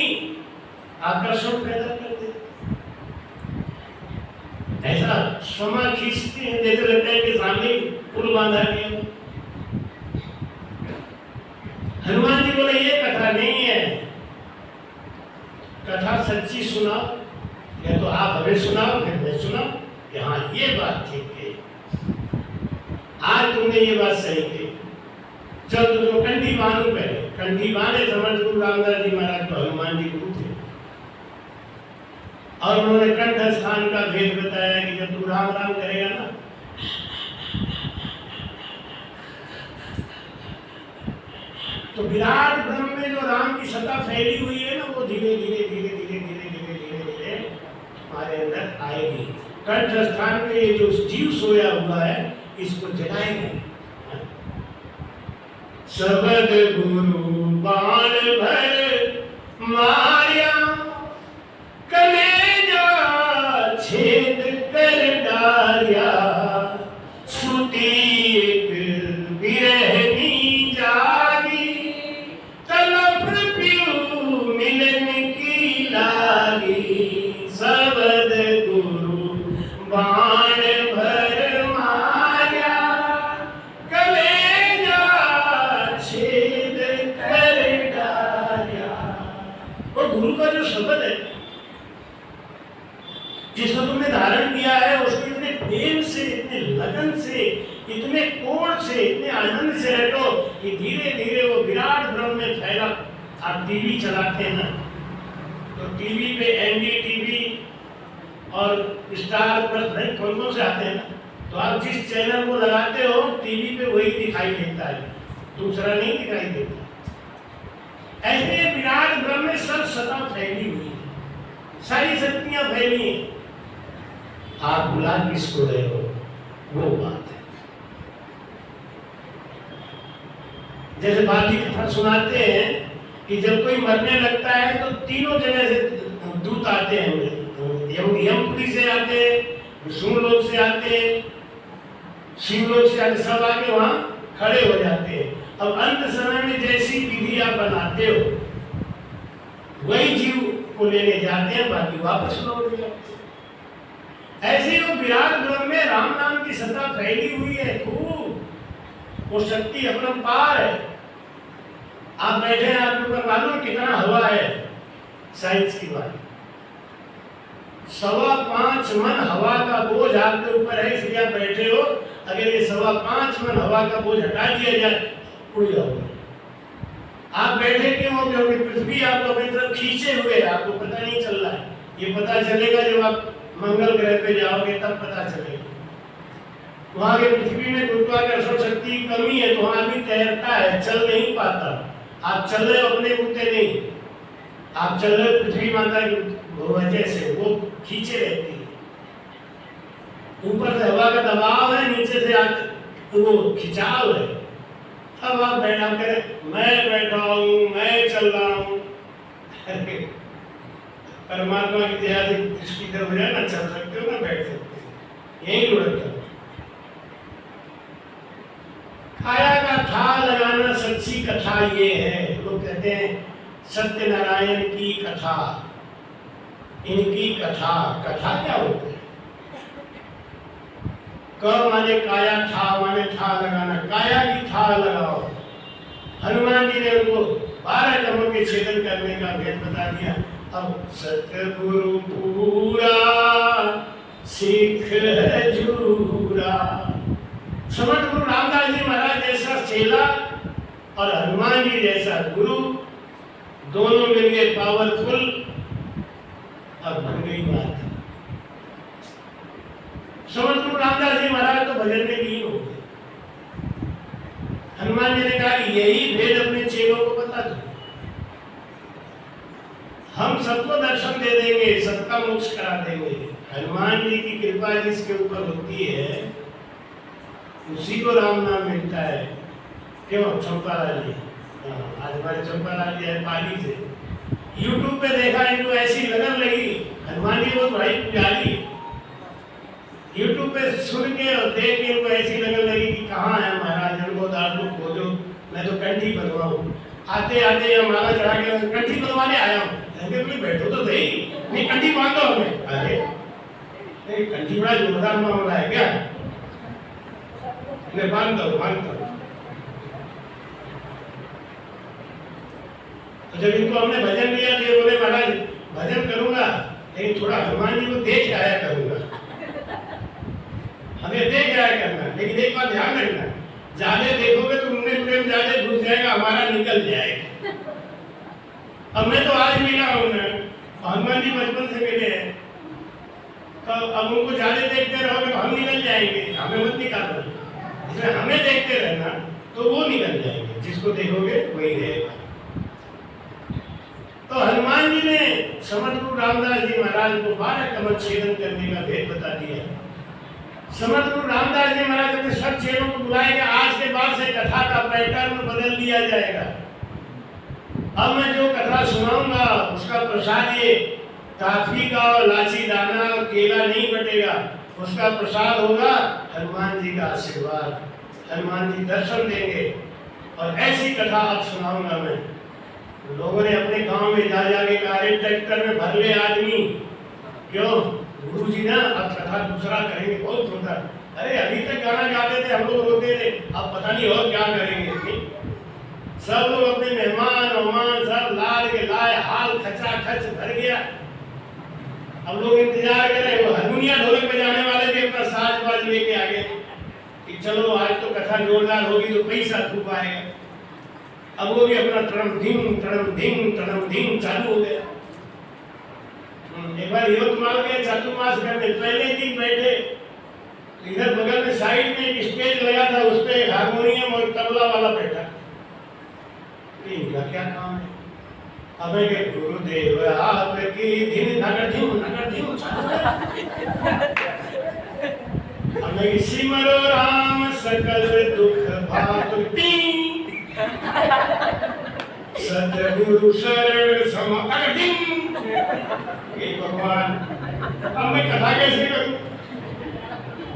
आकर्षण पैदा करते, ऐसा समा खींचते हैं, जैसे लगता है कि सामने पुल बांधा गया। हनुमान जी बोले, ये कथा नहीं है, कथा सच्ची सुनाओ, या तो आप हमें सुनाओ फिर मैं सुनाऊं कि हाँ ये बात ठीक है, आज तुमने ये बात सही कही। जब तुम कंठी बांधो, पहले कंठी बांधे समर्थ गुरु रामदास जी महाराज तो हनुमान जी गुरु थे, और उन्होंने कंठ स्थान का भेद बताया कि जब तू राम राम करेगा ना, तो विराट ब्रह्म में जो राम की सत्ता फैली हुई है ना, वो धीरे धीरे धीरे धीरे धीरे धीरे धीरे धीरे हमारे अंदर आएगी। कंठ स्थान में ये जो जीव सोया हुआ है, इसको जगाएंगे। शबद गुरु बाण भर मारिया, कलेजा छेद कर डारिया, छुटी एक बिरहनी जागी, तलफ पियू मिलन की लागी। शबद गुरु बाण भर मारिया, कलेजा छेद कर डारिया। और गुरु का जो शब्द है, जिसको तुमने धारण किया है, उसको इतने प्रेम से, इतने लगन से, इतने कोण से, इतने आनंद से रटो कि धीरे धीरे वो विराट ब्रह्म में फैला। आप टीवी चलाते हैं ना, तो टीवी पे NDTV और स्टार प्लस नहीं कौन से आते हैं ना, तो आप जिस चैनल को लगाते हो टीवी पे वही दिखाई देता है, दूसरा नहीं दिखाई देता। ऐसे विराट ब्रह्म में सब सत्ता फैली हुई है, सारी शक्तियां फैली हैं। आप बुला किसको रहे हो, वो बात है। जैसे बाकी कथा सुनाते हैं कि जब कोई मरने लगता है तो तीनों जगह से दूत आते हैं, यमपुरी से आते, विष्णुलोक से आते, शिवलोक से आते, सब आके वहां खड़े हो जाते हैं। अब अंत समय में जैसी विधि आप बनाते हो, वही जीव को लेने जाते हैं, बाकी वापस लौट जाते हैं। ऐसे ही वो विराट ब्रह्म में राम नाम की सत्ता फैली हुई है खूब, वो शक्ति अपरंपार है। आप बैठे हैं, आपके ऊपर मालूम कितना हवा है, साइंस की बात, 5.25 मन हवा का बोझ आपके ऊपर है, इसलिए आप बैठे हो। अगर ये 5.25 मन हवा का बोझ हटा दिया जाए, उड़ जाओगे। आप बैठे क्यों हो? क्योंकि पृथ्वी आपको अपनी तरफ खींचे हुए है, आपको पता नहीं चल रहा है। ये पता चलेगा जब आप मंगल ग्रह पे जाओगे, तब पता चलेगा। वहां के पृथ्वी में गुरुत्वाकर्षण शक्ति की कमी है, तो वहां आदमी तैरता है, चल नहीं पाता। आप चल रहे हो अपने मुद्दे नहीं, आप चल रहे हो पृथ्वी माता की वजह से, वो खींचे रहती है। ऊपर से हवा का दबाव है, नीचे से वो खिंचाव है। अब आप बैठा करें, मैं बैठा हूं, मैं चल रहा हूं। परमात्मा की दया से दृष्टि कर हो जाए ना, चल सकते हो ना, बैठ सकते हो, यही लुढ़कता। काया का था लगाना सच्ची कथा ये है। लोग कहते हैं सत्यनारायण की कथा, इनकी कथा। कथा क्या होता है? क माने काया, था माने था लगाना, काया की था लगाओ। हनुमान जी ने उनको 12 कर्मों के छेदन करने का भेद बता दिया। अब सतगुरु पूरा सिख है जूरा। समझ गुरु रामदास जी महाराज जैसा चेला और हनुमान जी जैसा गुरु, दोनों मिल गए पावरफुल। अब बन गई बात। समझ गुरु रामदास जी महाराज तो भजन में लीन हो गए। हनुमान जी ने कहा कि यही भेद अपने चेलों को बता दो, हम सबको दर्शन दे देंगे, सबका मोक्ष करा देंगे। हनुमान जी की कृपा जिसके ऊपर होती है, उसी को राम नाम मिलता है। क्यों? चंपालाल जी, आज हमारे चंपालाल जी है पाली से। YouTube पे देखा, इनको ऐसी लगन लगी, हनुमान जी वो भाई पुजारी। YouTube पे सुन के और देख के इनको ऐसी लगन लगी कि कहाँ है महाराज, इनको दास लोग खोजो, मैं तो कंठी बनवाऊं। आते आते यहाँ माला चढ़ा के कंठी बनवाने आया हूँ। बोले बैठो तो सही, नहीं कंठी बांध दो हमें। अरे नहीं, कंठी बड़ा जोरदार मामला है क्या? नहीं, बांध दो, बांध दो। तो जब इनको हमने भजन दिया, तो बोले महाराज भजन करूंगा, लेकिन थोड़ा हनुमान जी को देख आया करूंगा, हमें देख आया करना। लेकिन एक बात ध्यान रखना, ज्यादा देखोगे तो उनमें प्रेम ज्यादा घुस जाएगा, हमारा निकल जाएगा। अब मैं तो आज मिला हूं ना, हनुमान जी बचपन से मिले हैं, तो अब उनको ज्यादा देखते रहोगे तो हम निकल जाएंगे, हमें मत निकालना। इसलिए हमें देखते रहना, तो वो निकल जाएंगे, जिसको देखोगे वही रहेगा। तो हनुमान जी ने समझ गुरु रामदास जी महाराज को 12 कमर छेदन करने का भेद बता दिया। समझ गुरु रामदास जी महाराज अपने सब चेलों को बुलाएंगे। आज के बाद से कथा का पैटर्न बदल दिया जाएगा। अब मैं जो कथा सुनाऊंगा उसका प्रसाद ये काफी का और लाची दाना और केला नहीं बटेगा, उसका प्रसाद होगा हनुमान जी का आशीर्वाद। हनुमान जी दर्शन देंगे। और ऐसी कथा अब सुनाऊंगा मैं। लोगों ने अपने गांव में जा जाके कहा, ट्रैक्टर में भर ले आदमी। क्यों? गुरु जी ना अब कथा दूसरा करेंगे, बहुत सुंदर। अरे अभी तक गाना गाते थे, हम लोग रोते थे, अब पता नहीं और क्या करेंगे। सब लोग अपने मेहमान वहमान सब लाल के लाए, हाल खचा खच भर गया। अब लोग इंतजार कर रहे, वो हारमोनिया ढोलक बजाने वाले भी अपना साज बाज लेके आ गए कि चलो आज तो कथा जोरदार होगी तो पैसा खूब आएगा। अब वो भी अपना तड़म धिंग चालू हो गया। एक बार यवतमाल गए चातुर्मास करने, पहले दिन बैठे, इधर बगल में साइड में एक स्टेज लगा था, उस पे हारमोनियम और तबला वाला बैठा। इनका क्या काम है? अबे के गुरुदेव आपकी धीम नगर धीम हमें सिमरो राम सकल दुख भागती सतगुरु शरण समाधि। हे भगवान, अब मैं कथा कैसे करूं?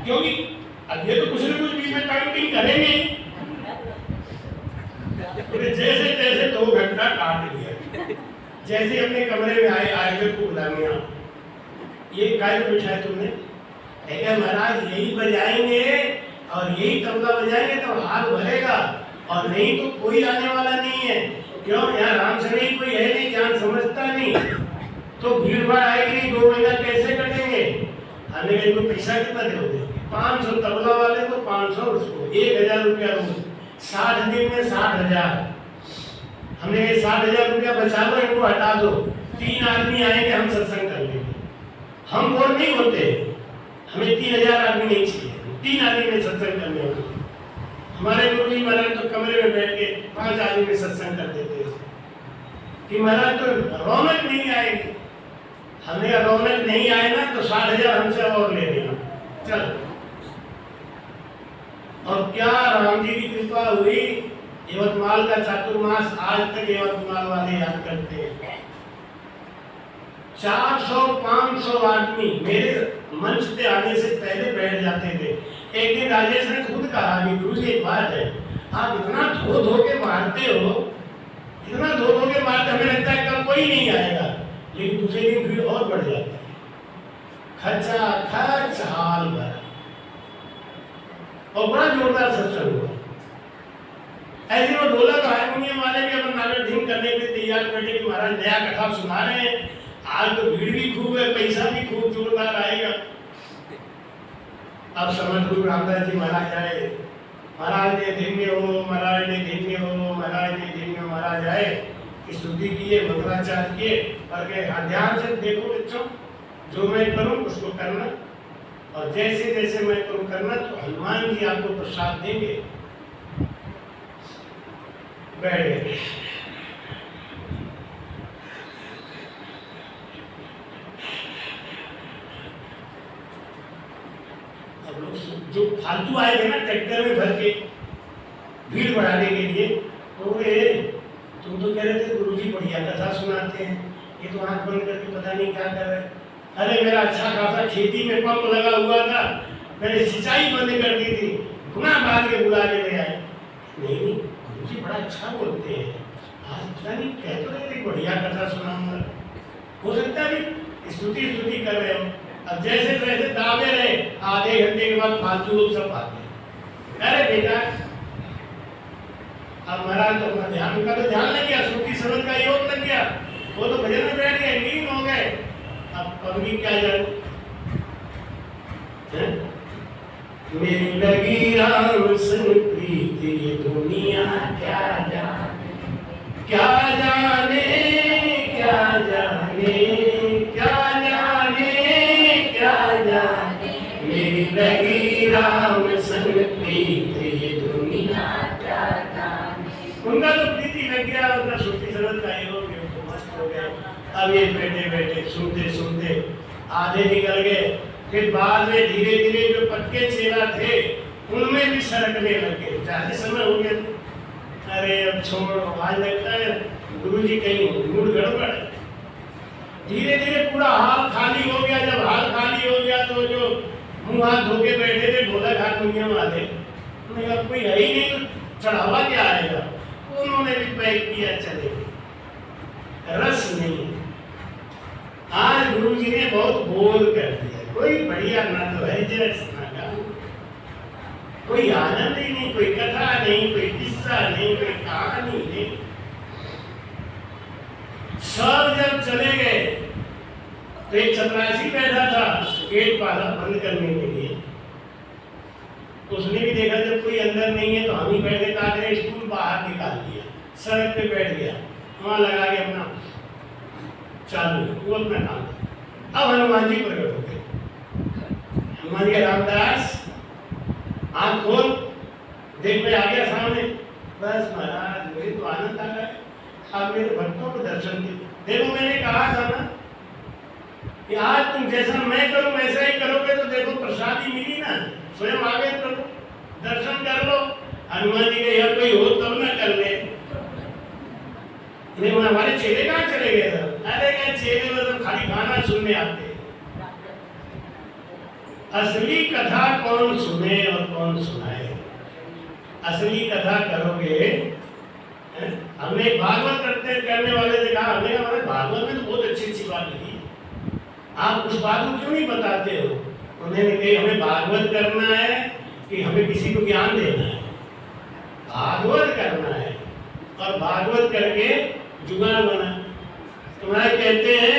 क्योंकि अब ये तो कुछ न कुछ बीच में टाइमिंग करेंगे। जैसे तैसे 2 घंटा काट लिया। जैसे अपने कमरे में आए हुए को बुलाने आप, ये काय को बिठाए तुमने? कहेगा महाराज यही बजाएंगे और यही तबला बजाएंगे तो हाल भरेगा, और नहीं तो कोई आने वाला नहीं है। क्यों? यहाँ रामसरी कोई है नहीं, जान समझता नहीं, तो भीड़ भाड़ आएगी नहीं, 2 महीना कैसे कटेंगे? हमने कहा इनको पैसा कितना दोगे? 500 तबला वाले को 500, उसको 1000 रुपया रोज, 60 दिन में 60,000। हमने 60,000 रुपया बचा लो, इनको हटा दो, 3 आदमी आएंगे, हम सत्संग कर लेंगे। हम बोर नहीं होते, हमें 3000 आदमी नहीं चाहिए, 3 आदमी में सत्संग करने होते। हमारे गुरु जी महाराज तो कमरे में बैठ के 5 आदमी में सत्संग कर देते कि महाराज तो रौनक नहीं आएगी। हमने कहा रौनक नहीं आए ना तो 60,000 हमसे और ले लेना, चल। और क्या राम जी की कृपा हुई, यवतमाल का चातुर्मास आज तक यवतमाल वाले याद करते हैं। 400-500 आदमी मेरे मंच पे आने से पहले बैठ जाते थे। एक दिन राजेश ने खुद कहा कि गुरु जी एक बात है, आप इतना धो के मारते हो, इतना धो के मारते, हमें लगता है कल कोई नहीं आएगा, लेकिन दूसरे दिन भीड़ और बढ़ जाती है, खचा खच हाल भरा, और बड़ा जोरदार सत्संग हुआ। ऐसे वो ढोलक हारमोनियम वाले भी अपन नाटक ढीम करने के तैयार बैठे कि महाराज नया कथा सुना रहे हैं, आज तो भीड़ भी खूब है, पैसा भी खूब जोरदार आएगा। अब समझ गुरु रामदास जी महाराज आए, महाराज ने धन्य हो, महाराज ने धन्य हो, महाराज ने धन्य हो, महाराज आए, स्तुति किए, मंगलाचार्य किए, और कहे ध्यान से देखो बच्चों, जो मैं करूं उसको करना, और जैसे जैसे मैं करूं करना, तो हनुमान जी आपको प्रसाद देंगे। बैठ गए। अब लोग जो फालतू आए थे ना ट्रैक्टर में भर के भीड़ बढ़ाने के लिए, तो तुम तो कह रहे थे गुरुजी बढ़िया कथा सुनाते हैं, ये तो आंख बंद करके पता नहीं क्या कर रहे। अरे मेरा अच्छा खासा खेती में पंप लगा हुआ था, मैंने सिंचाई बंद कर दी थी, गुना बांध के बुला के ले आए। नहीं गुरुजी बड़ा अच्छा बोलते हैं, आज पता नहीं कह तो रहे थे बढ़िया कथा सुनाऊंगा, हो सकता है भी स्तुति कर रहे हो। अब जैसे जैसे दावे रहे, आधे घंटे के बाद फालतू लोग सब आते। अरे बेटा अब महाराज तो अपना ध्यान, उनका तो ध्यान लग गया, श्रुति शब्द का योग लग गया, वो तो भजन में बैठ गए, लीन हो गए। अब पब्लिक क्या जाने, मेरी लगी राम संग प्रीत ये दुनिया क्या जाने, क्या जाने, क्या जाने, क्या जाने, क्या जाने, मेरी लगी राम संग प्रीत ये दुनिया क्या जाने। उनका तो प्रीति लग गया, उनका श्रुति शब्द का योग मस्त हो गया। अब ये बैठे बैठे सुनते सुनते आधे निकल गए, फिर बाद में धीरे धीरे जो पक्के चेला थे उनमें भी सरकने लगे, ज्यादा समय हो गया। अरे अब छोड़ो, आज लगता है गुरुजी कहीं मूड गड़बड़। धीरे धीरे पूरा हाल खाली हो गया। जब हाल खाली हो गया तो जो मुंह हाथ धो के बैठे थे ढोलक हारमोनियम वाले, उन्होंने कहा कोई है ही नहीं तो चढ़ावा क्या आएगा, उन्होंने भी पैक किया, चले गए। रस नहीं। आज गुरुजी ने बहुत बोर कर दिया, कोई बढ़िया ना तो है जैस ना गाना, कोई आनंद ही नहीं, कोई कथा नहीं, कोई किस्सा नहीं, कोई कहानी नहीं। सब जब चले गए तो एक चपरासी बैठा था गेट पाला बंद करने के लिए, उसने भी देखा जब कोई अंदर नहीं है तो हम ही बैठ गए, ताकि स्टूल बाहर निकाल दिया, सड़क पे बैठ गया, वहां लगा के अपना चालू, वो अपना काम। अब हनुमान जी प्रकट हो गए। हनुमान जी रामदास आंख खोल, देख मैं आ गया सामने। बस महाराज मुझे तो आनंद आ गया, आप मेरे भक्तों को दर्शन दे। देखो मैंने कहा था ना कि आज तुम जैसा मैं करूं वैसा ही करोगे तो देखो प्रसादी मिली ना, स्वयं आ गए प्रभु, दर्शन कर लो। हनुमान जी के यहाँ कोई हो तब ना कर ले, नहीं हमारे चेले कहाँ चले गए थे? अरे क्या चेले मतलब खाली गाना सुनने आते। असली कथा कौन सुने और कौन सुनाए? असली कथा करोगे। हमने भागवत करने वाले से कहा, हमने हमारे भागवत आप उस बात को क्यों नहीं बताते हो? उन्होंने कहा हमें भागवत करना है कि हमें किसी को ज्ञान देना है? भागवत करना है, और भागवत करके जुगाड़ बना। तुम्हारे कहते हैं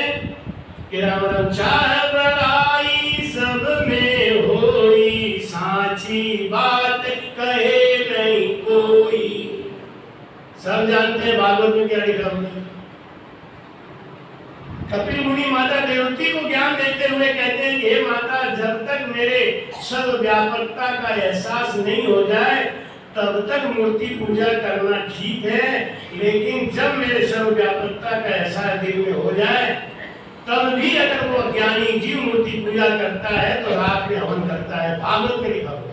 कि राम राम चाह बड़ाई सब में होई, साची बात कहे नहीं कोई। सब जानते हैं भागवत में क्या लिखा हुआ है। कपिल मुनि माता देवती को ज्ञान देते हुए कहते हैं कि हे माता, जब तक मेरे सर्वव्यापकता का एहसास नहीं हो जाए तब तक मूर्ति पूजा करना ठीक है, लेकिन जब मेरे सर्वव्यापकता का एहसास दिल में हो जाए तब भी अगर वो अज्ञानी जीव मूर्ति पूजा करता है तो रात में हवन करता है। भागवत में लिखा हुआ है,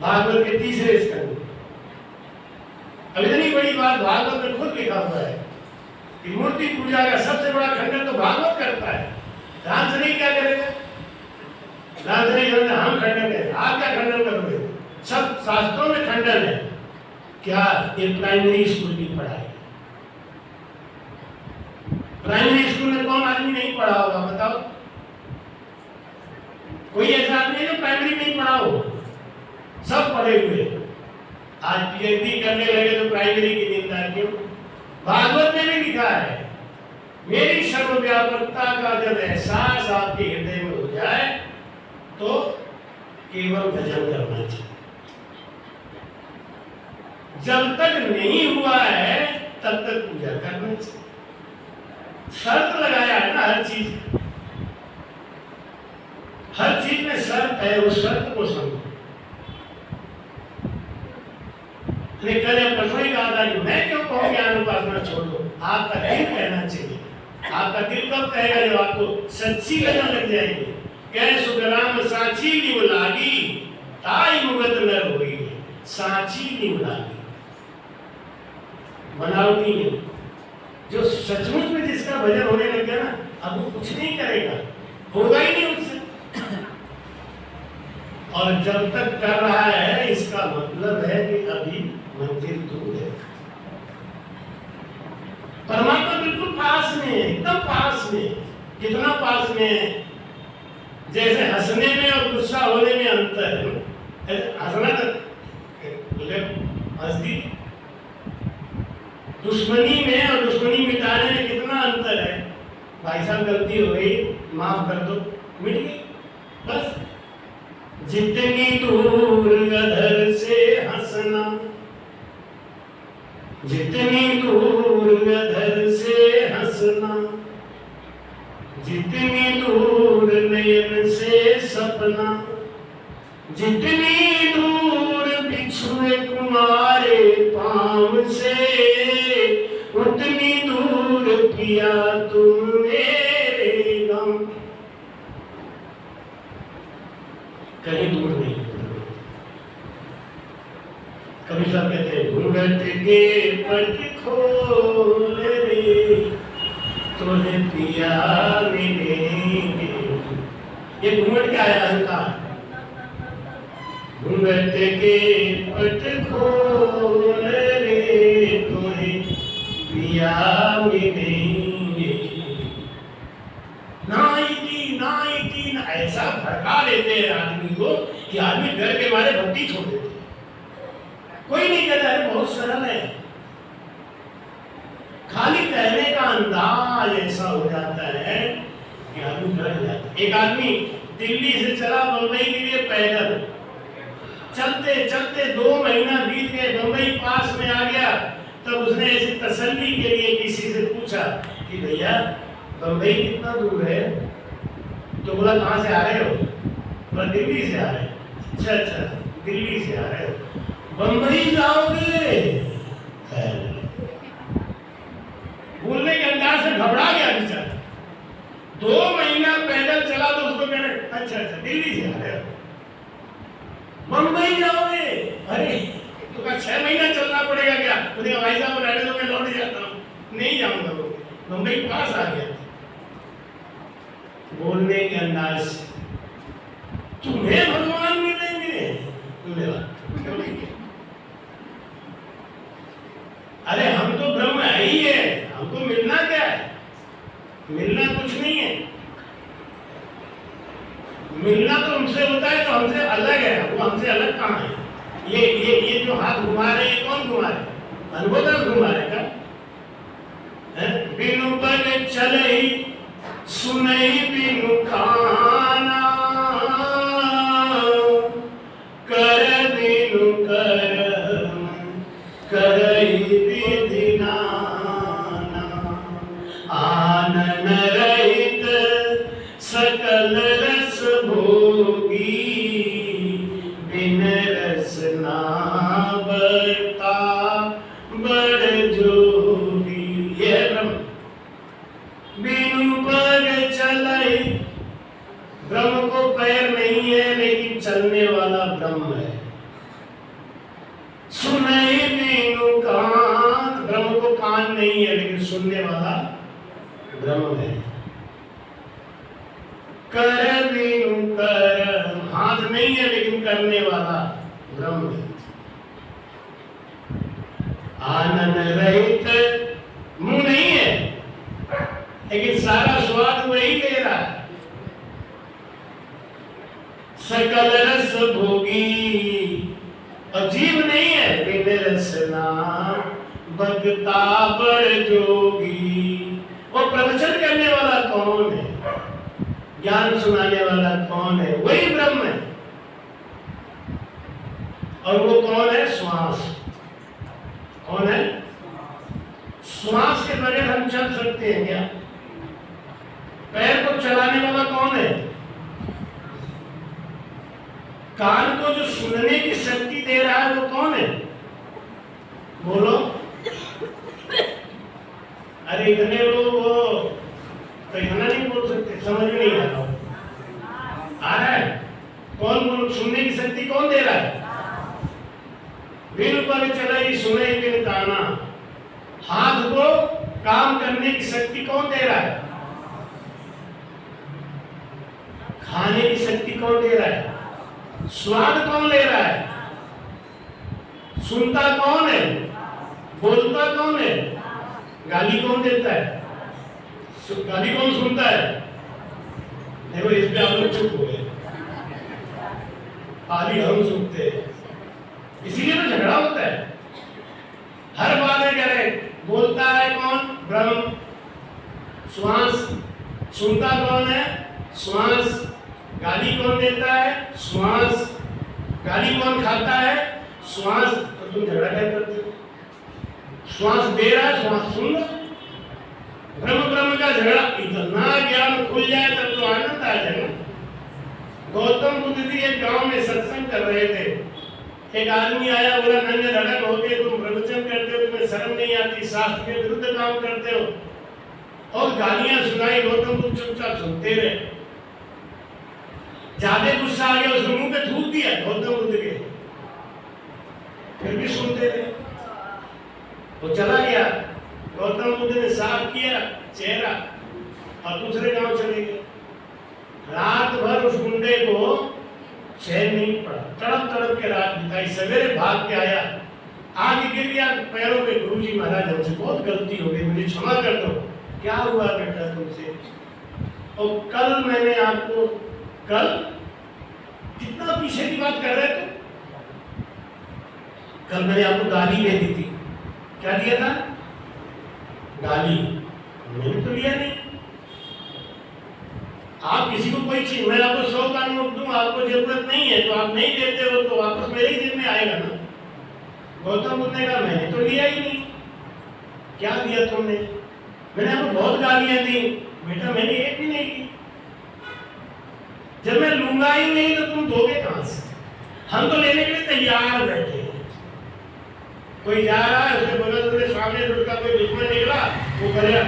भागवत के 3रे स्कंद में। अब इतनी बड़ी बात भागवत में खुद लिखा हुआ है कि मूर्ति पूजा का सबसे बड़ा खंडन तो भागवत करता है। रामचंद्र क्या करेगा? रामचंद्र हम खंडन करें, आप क्या खंडन करोगे? सब शास्त्रों में खंडन है। क्या ये प्राइमरी स्कूल की पढ़ाई? प्राइमरी स्कूल में कौन आदमी नहीं पढ़ा होगा बताओ? कोई ऐसा आदमी है जो प्राइमरी नहीं पढ़ा हो? सब पढ़े हुए। आज पीएचडी करने लगे तो प्राइमरी की निंदा क्यों? भागवत में भी लिखा है, मेरी सर्वव्यापकता का जब एहसास आपके हृदय में हो जाए तो केवल भजन करना चाहिए। जब तक नहीं हुआ है तब तक पूजा करना चाहिए। शर्त लगाया है ना हर चीज में शर्त है, उस शर्त को समझो। कल परसों ही कहा था कि मैं क्यों कहूँ ज्ञान उपासना छोड़ दो। आपका दिल कहना चाहिए। आपका दिल कब कहेगा? जब आपको सच्ची लगन लग जाएगी। कह सुखराम साची निव लागी, ताई मुगत नर होई। साची निव लागी, बनावटी नहीं। जो सचमुच में जिसका भजन होने लग गया ना, अब वो कुछ नहीं करेगा, होगा ही नहीं उससे। और जब तक कर रहा है इसका मतलब है कि अभी मंजिल दूर है। परमात्मा बिल्कुल पास में है, एकदम पास में। कितना पास में है? जैसे हंसने में और गुस्सा होने में अंतर है। हंसना हंसदी, दुश्मनी में और दुश्मनी मिटाने में कितना अंतर है। भाई साहब गलती हो गई, माफ कर दो, मिट गई बस। जितनी दूर अधर से हंसना, जितनी दूर अधर से हंसना, जितनी दूर नयन से सपना, जितनी दूर बिछुए कुमारे पाँव से, उतनी दूर पिया तुम मेरे गम। कहीं दूर नहीं। कभी सब कहते हैं घूंघट के पट खोल रे, तुम्हें पिया मिलेंगे। ये घूंघट क्या है? अहंकार। घूंघट के पट खोल रे, तुम्हें पिया मिलेंगे। नाइकी ऐसा भड़का देते हैं आदमी को कि आदमी डर के मारे भक्ति छोड़ देते। कोई नहीं कहता है, बहुत सरल है। खाली कहने का अंदाज ऐसा हो जाता है कि आदमी डर जाता है। एक आदमी दिल्ली से चला बंबई के लिए पैदल, चलते चलते 2 महीना बीत गए, बंबई पास में आ गया। तब उसने ऐसी तसल्ली के लिए किसी से पूछा कि भैया बंबई कितना दूर है? तो बोला कहाँ से आ रहे हो? बोला दिल्ली से आ रहे हैं। अच्छा दिल्ली से आ रहे हो, बंबई जाओगे? बोलने के अंदाज से घबरा गया बेचारा। 2 महीना पैदल चला तो उसको कहने अच्छा दिल्ली से आ रहे हो, बंबई जाओगे? अरे तो कहा 6 महीना चलना पड़ेगा क्या? बोले भाई साहब रहने दो, मैं लौट जाता हूँ। नहीं जाऊंगा, बंबई पास आ गया। बोलने के अंदाज से तुम्हें भगवान मिलेंगे? अरे हम तो ब्रह्म है ही है, हमको मिलना क्या है? मिलना कुछ नहीं है। हमसे अलग कहाँ है? ये जो हाथ घुमा रहे हैं कौन घुमा रहे? अनुभवदास घुमा रहे का? बिनु बल चलई सुनई बिनु काना, कर बिनु करम करई विधि नाना, आनन रहित सकल रस भोगी, बिन रस ना बरता बड़ जोगी। ये है ब्रह्म। बिनु पैर चलई, ब्रह्म को पैर नहीं है लेकिन चलने वाला ब्रह्म है। सुनई बिनु कान, ब्रह्म को कान नहीं है लेकिन सुनने वाला ब्रह्म है। कर बिनु कर, हाथ नहीं है लेकिन करने वाला ब्रह्म है। आनंद रहित, मुंह नहीं है लेकिन सारा स्वाद वही ले रहा है। सकल रस भोगी, और जीव नहीं है बिन रसना भगता बड़ जोगी। वो प्रवचन करने वाला कौन है, ज्ञान सुनाने वाला कौन है? वही ब्रह्म है। और वो कौन है? श्वास। कौन है? श्वास के बगैर हम चल सकते हैं क्या? पैर को चलाने वाला कौन है? कान को जो सुनने की शक्ति दे रहा है वो कौन है? बोलो। अरे इतने लोग हो तो इतना नहीं बोल सकते, समझ में नहीं आ रहा। आ रहा है? कौन बोल? सुनने की शक्ति कौन दे रहा है? बिन पर चलई सुनई बिन काना, हाथ को काम करने की शक्ति कौन दे रहा है? खाने की शक्ति कौन दे रहा है? स्वाद कौन ले रहा है? सुनता कौन है? बोलता कौन है? गाली कौन देता है? गाली कौन सुनता है? देखो इस पे आप लोग चुप हो गए। गाली हम सुनते हैं, इसीलिए तो झगड़ा होता है। हर बात में कह रहे, बोलता है कौन? ब्रह्म। श्वास। सुनता कौन है? श्वास। गाली कौन देता है? श्वास। गाली कौन खाता है? श्वास। तो तुम झगड़ा क्या करते हो? श्वास दे रहा है, श्वास सुन लो। ब्रह्म ब्रह्म का झगड़ा, इतना ज्ञान खुल जाए तब तो आनंद आ जाएगा। गौतम बुद्ध जी एक गांव में सत्संग कर रहे थे। एक आदमी आया, बोला नंगे धड़क होके तुम प्रवचन करते हो, तुम्हें शर्म नहीं आती, शास्त्र के विरुद्ध काम करते हो, और गालियां सुनाई। गौतम बुद्ध चुपचाप सुनते रहे। ज्यादा गुस्सा आ गया, उसने मुंह पे थूक दिया गौतम बुद्ध के, फिर भी सुनते रहे। वो चला गया। गौतम बुद्ध ने साफ किया चेहरा और दूसरे गांव चले गए। रात भर उस गुंडे को चैन नहीं पड़ा, तड़प तड़प के रात बिताई। सवेरे भाग के आया, आगे गिर गया पैरों पे। गुरु जी महाराज हमसे बहुत गलती हो गई, मुझे क्षमा कर दो। क्या हुआ बेटा तुमसे? और कल मैंने आपको, कल कितना पीछे की बात कर रहे थे? कल मैंने आपको गाली दे दी थी। क्या दिया था? गाली। मैंने तो लिया नहीं। आप किसी को कोई चीज, मैं आपको 100 का नोट दूं, आपको जरूरत नहीं है तो आप नहीं देते हो तो वापस मेरे ही जेब में आएगा ना। गौतम बुद्ध ने कहा मैंने तो लिया ही नहीं। क्या दिया तुमने? मैंने आपको बहुत गालियां दी बेटा, मैंने एक भी नहीं दी। जब मैं लूंगा ही नहीं तो तुम दोगे कहां से? हम तो लेने के लिए तैयार बैठे हैं। कोई जा रहा है, उसने बोला तुमने सामने लुट का कोई दुश्मन निकला, वो करेगा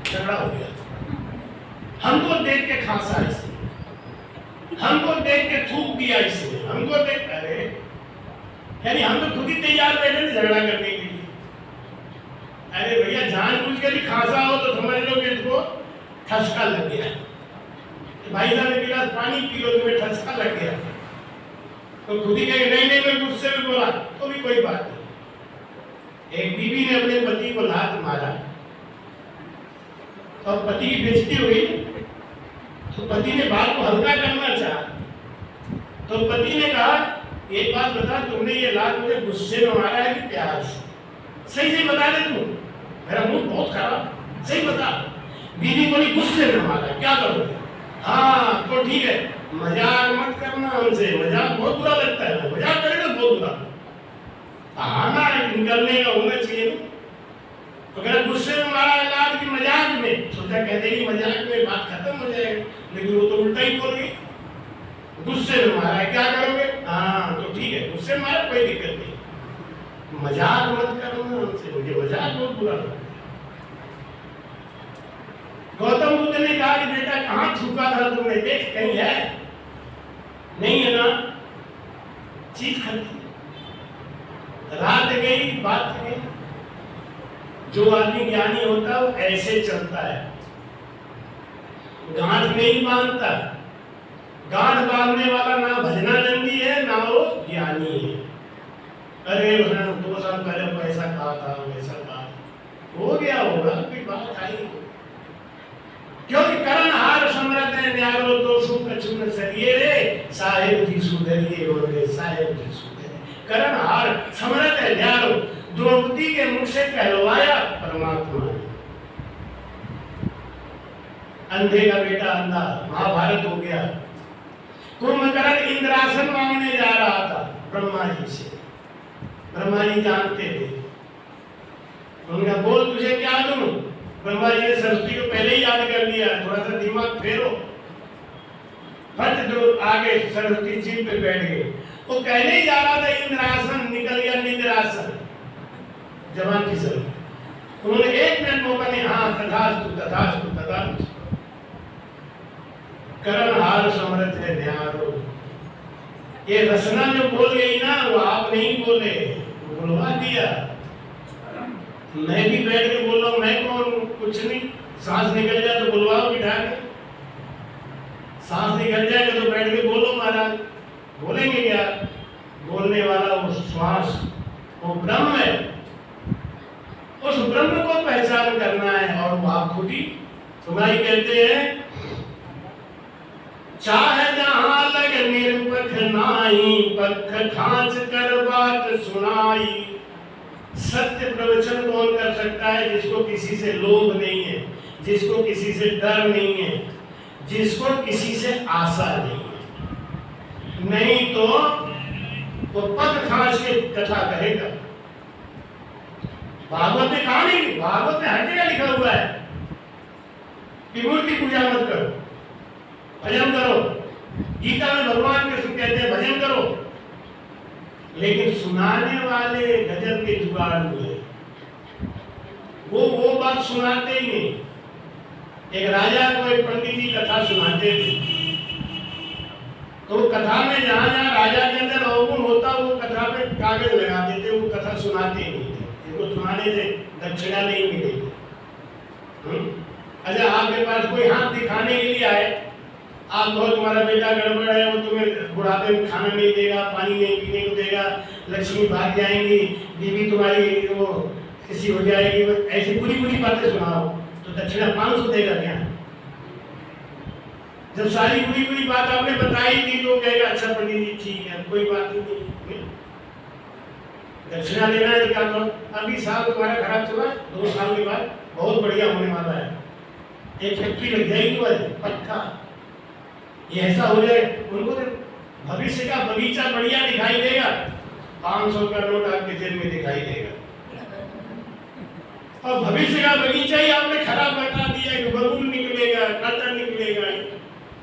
झगड़ा हो गया। हमको देख के खांसा इसने, हमको देख के थूक दिया इसने, हमको देख, अरे यानी हम तो खुद ही तैयार बैठे थे झगड़ा करने के लिए। अरे भैया जानबूझ के भी खांसा हो तो समझ लो कि इसको ठसका लग गया। भाई साहब एक गिलास पानी पी लो, तुम्हें ठसका लग गया तो खुद ही कहे नहीं नहीं मैं गुस्से में बोला, तो भी कोई बात नहीं। एक बीवी ने अपने पति को लात मारा और पति की बेइज्जती हुई, तो पति ने बात को हल्का करना चाहा तो पति ने कहा एक बात बता, तुमने ये लात मुझे गुस्से में मारा है कि प्यार से? सही से बता दे तू, मेरा मुंह बहुत खराब, सही बता। बीवी बोली गुस्से में मारा, क्या करोगे? हाँ तो ठीक है, मजाक मत करना हमसे, मजाक बहुत बुरा लगता है, मजाक करेगा बहुत बुरा। आना निकलने का होना चाहिए ना। तो अगर गुस्से में मारा है लात की मजाक में, सोचा कहते कि मजाक में बात खत्म हो जाएगी, लेकिन वो तो उल्टा ही बोल गई, गुस्से में मारा है, क्या करोगे? हाँ तो ठीक है, गुस्से में मारा, कोई दिक्कत नहीं, मजाक मत करना हमसे, मुझे मजाक बहुत बुरा लगता है। गौतम बुद्ध ने कहा कि बेटा कहाँ थूका था तुमने, देख कहीं है? नहीं है ना, चीज खरीदी। रात गई, बात गई। जो आदमी ज्ञानी होता है वो ऐसे चलता है, गांठ नहीं बांधता। गांठ बांधने वाला ना भजनानंदी है ना वो ज्ञानी है। अरे 2 साल पहले पैसा कहा था, वैसा कहा हो गया होगा, कोई बात आई, क्योंकि करण हार समरत है न्यारो तो सुख चुन सरिये रे साहेब जी सुधरिए बोले, साहेब जी सुधरिए। करण हार समरत है न्यारो, द्रौपदी के मुख से कहलवाया परमात्मा ने। अंधे का बेटा अंधा, महाभारत हो गया। कुंभकर्ण इंद्रासन मांगने जा रहा था ब्रह्मा जी से, ब्रह्मा जी जानते थे। उनका बोल तुझे क्या दूं? ब्रह्मा जी ने सरस्वती को पहले ही याद कर लिया, थोड़ा सा दिमाग फेरो। फट दो आगे सरस्वती जी पे बैठ गए। वो कहने ही जा रहा था इंद्रासन, निकल गया निद्रासन, जवान की जरूरत। उन्होंने 1 मिनट मौका नहीं, हाँ तथास्तु तथास्तु तथास्तु। करण हार समरथ है न्यारो। ये रचना जो बोल गई ना, वो आप नहीं बोले, बुलवा दिया। मैं भी बैठ के बोल रहा हूँ, मैं कौन? कुछ नहीं, सांस निकल जाए तो बुलवाओ बिठा के, सांस निकल जाएगा तो बैठ के बोलो महाराज। बोलेंगे क्या? बोलने वाला वो श्वास, वो ब्रह्म है। उस ब्रह्म को पहचान करना है, और वो आप खुद ही तुम्हारी कहते हैं, चाहे जहां लग निरपख नाई, पख खांच कर बात सुनाई। सत्य प्रवचन कौन कर सकता है? जिसको किसी से लोभ नहीं है, जिसको किसी से डर नहीं है, जिसको किसी से आशा नहीं है। नहीं तो वो पद खांच के कथा कहेगा। भागवत में कहा नहीं, भागवत में हर जगह लिखा हुआ है कि मूर्ति पूजा मत करो, भजन करो। गीता में भगवान कृष्ण कहते हैं भजन करो, लेकिन सुनाने वाले गजब के जुगाड़ हुए, वो बात सुनाते ही नहीं। एक राजा को एक पंडित जी कथा सुनाते थे, तो कथा में जहां जहां राजा के अंदर अवगुण होता वो कथा पे कागज लगा देते, वो कथा सुनाते ही नहीं थे। इनको सुनाने से दक्षिणा नहीं मिलेगी। अच्छा, आपके पास कोई हाथ दिखाने के लिए आए, आप बहुत, तुम्हारा बेटा गड़बड़ है, वो तुम्हें बुढ़ापे में खाना नहीं देगा, पानी नहीं पीने को देगा, लक्ष्मी भाग जाएंगी, बीवी तुम्हारी वो ऐसी हो जाएगी, ऐसी बुरी बुरी बातें सुनाओ, तो दक्षिणा 500 देगा क्या? जब सारी बुरी बुरी बात आपने बताई थी तो कहेगा अच्छा पंडित जी ठीक है, कोई बात नहीं, दक्षिणा देना है। क्या करो? अभी साल तुम्हारा खराब चला, 2 साल के बाद बहुत बढ़िया होने वाला है, एक फैक्ट्री लग जाएगी तुम्हारी पक्का, ये ऐसा हो जाए। उनको भविष्य का बगीचा बढ़िया दिखाई देगा, 500 का नोट आपके जेब में दिखाई देगा, और भविष्य का बगीचा ही आपने खराब बता दिया कि बबूल निकलेगा, कतर निकलेगा,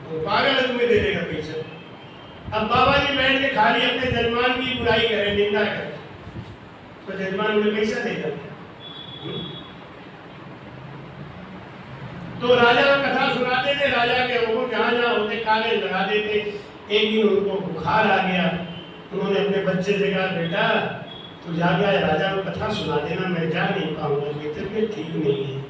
तो पागल तुम्हें दे देगा पैसा। अब बाबा जी बैठ के खाली अपने जजमान की बुराई करें, निंदा करें, तो जजमान उन्हें पैसा देगा। तो राजा को कथा सुनाते थे, राजा के वो जहाँ जहाँ होते कागज लगा देते। एक दिन उनको बुखार आ गया, उन्होंने अपने बच्चे से कहा बेटा तू जा गया राजा को कथा सुना देना, मैं जा नहीं पाऊंगा, मेरी तबीयत ठीक नहीं है।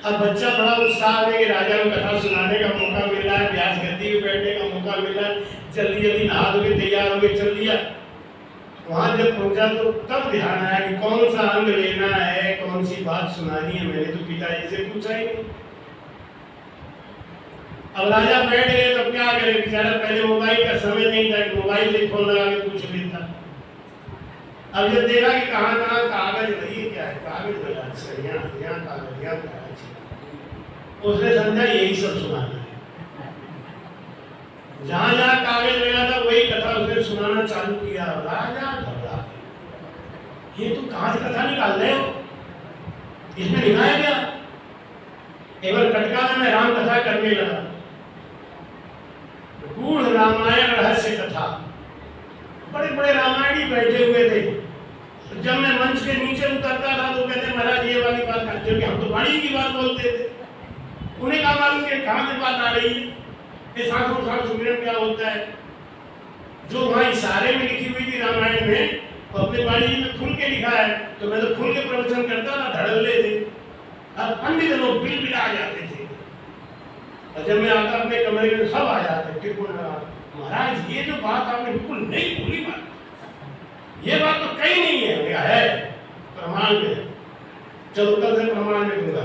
अब बच्चा बड़ा उत्साह है कि राजा को कथा सुनाने का मौका मिल रहा है, व्यास गद्दी पे बैठने का मौका मिल रहा है, जल्दी जल्दी नहा धो के तैयार हो के चल दिया। वहां जब पहुंचा तो तब ध्यान आया कि कौन सा अंग लेना है, कौन सी बात सुनानी है, मैंने तो पिताजी से पूछा ही नहीं। अब राजा बैठ गए तो क्या करे बेचारा, पहले मोबाइल का समय नहीं था कि मोबाइल से फोन लगा के पूछ लेता। अब जब देखा कि कहाँ कहाँ कागज नहीं, क्या है कागज मिला, अच्छा यहाँ कागज, यहाँ कागज, उसने समझा यही सब सुनाना है। जहाँ जहाँ कागज लगा था वही कथा उसने सुनाना चालू किया। राजा घबरा, ये तुम कहाँ से कथा निकाल रहे हो, इसमें लिखा है क्या? एक बार कटका में मैं राम कथा करने लगा, गूढ़ रामायण रहस्य कथा, बड़े बड़े रामायणी बैठे हुए थे। जब मैं मंच के नीचे उतरता था तो कहते महाराज ये वाली बात ना, क्योंकि हम तो वाणी की बात बोलते थे। उन्हें कहा मालूम कि कहाँ से बात आ रही है, ये शास्त्रों शास्त्र सुमिरन क्या होता है। जो वहाँ इशारे में लिखी हुई थी रामायण में, तो अपने वाणी में खुल के लिखा है, तो मैं तो खुल के प्रवचन करता था, धड़ल्ले थे। अब पंडित लोग बिल बिला जाते थे, और जब मैं आता अपने कमरे में सब आ जाते थे, महाराज ये जो बात आपने बिल्कुल नहीं भूली बात, ये बात तो कहीं नहीं है। क्या है? प्रमाण में। चलो कल से प्रमाण में दूंगा,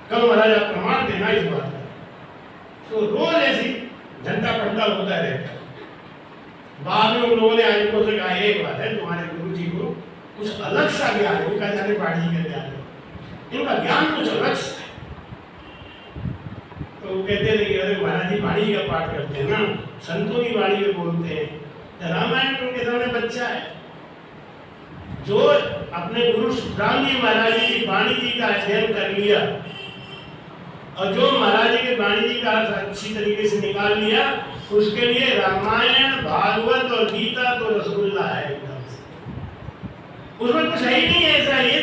कल महाराज आप प्रमाण देना इस बात का। तो रोज ऐसी झंडा पंडा होता रहता। बाद में उन लोगों ने आज को से कहा एक बात है, तुम्हारे गुरु जी को कुछ अलग सा ज्ञान है, उनका जाने बाड़ी का ज्ञान है, इनका ज्ञान कुछ अलग सा है। तो वो कहते थे कि अरे महाराज जी बाड़ी का पाठ करते हैं ना, संतों की बाड़ी में बोलते हैं। रामायण उनके सामने बच्चा है। जो अपने गुरु सुखराम जी महाराज जी की वाणी जी का अध्ययन कर लिया, और जो महाराज जी के वाणी जी का अर्थ अच्छी तरीके से निकाल लिया, उसके लिए रामायण भागवत और गीता तो रसगुल्ला है एकदम से। उसमें कुछ है ही नहीं ऐसा, ये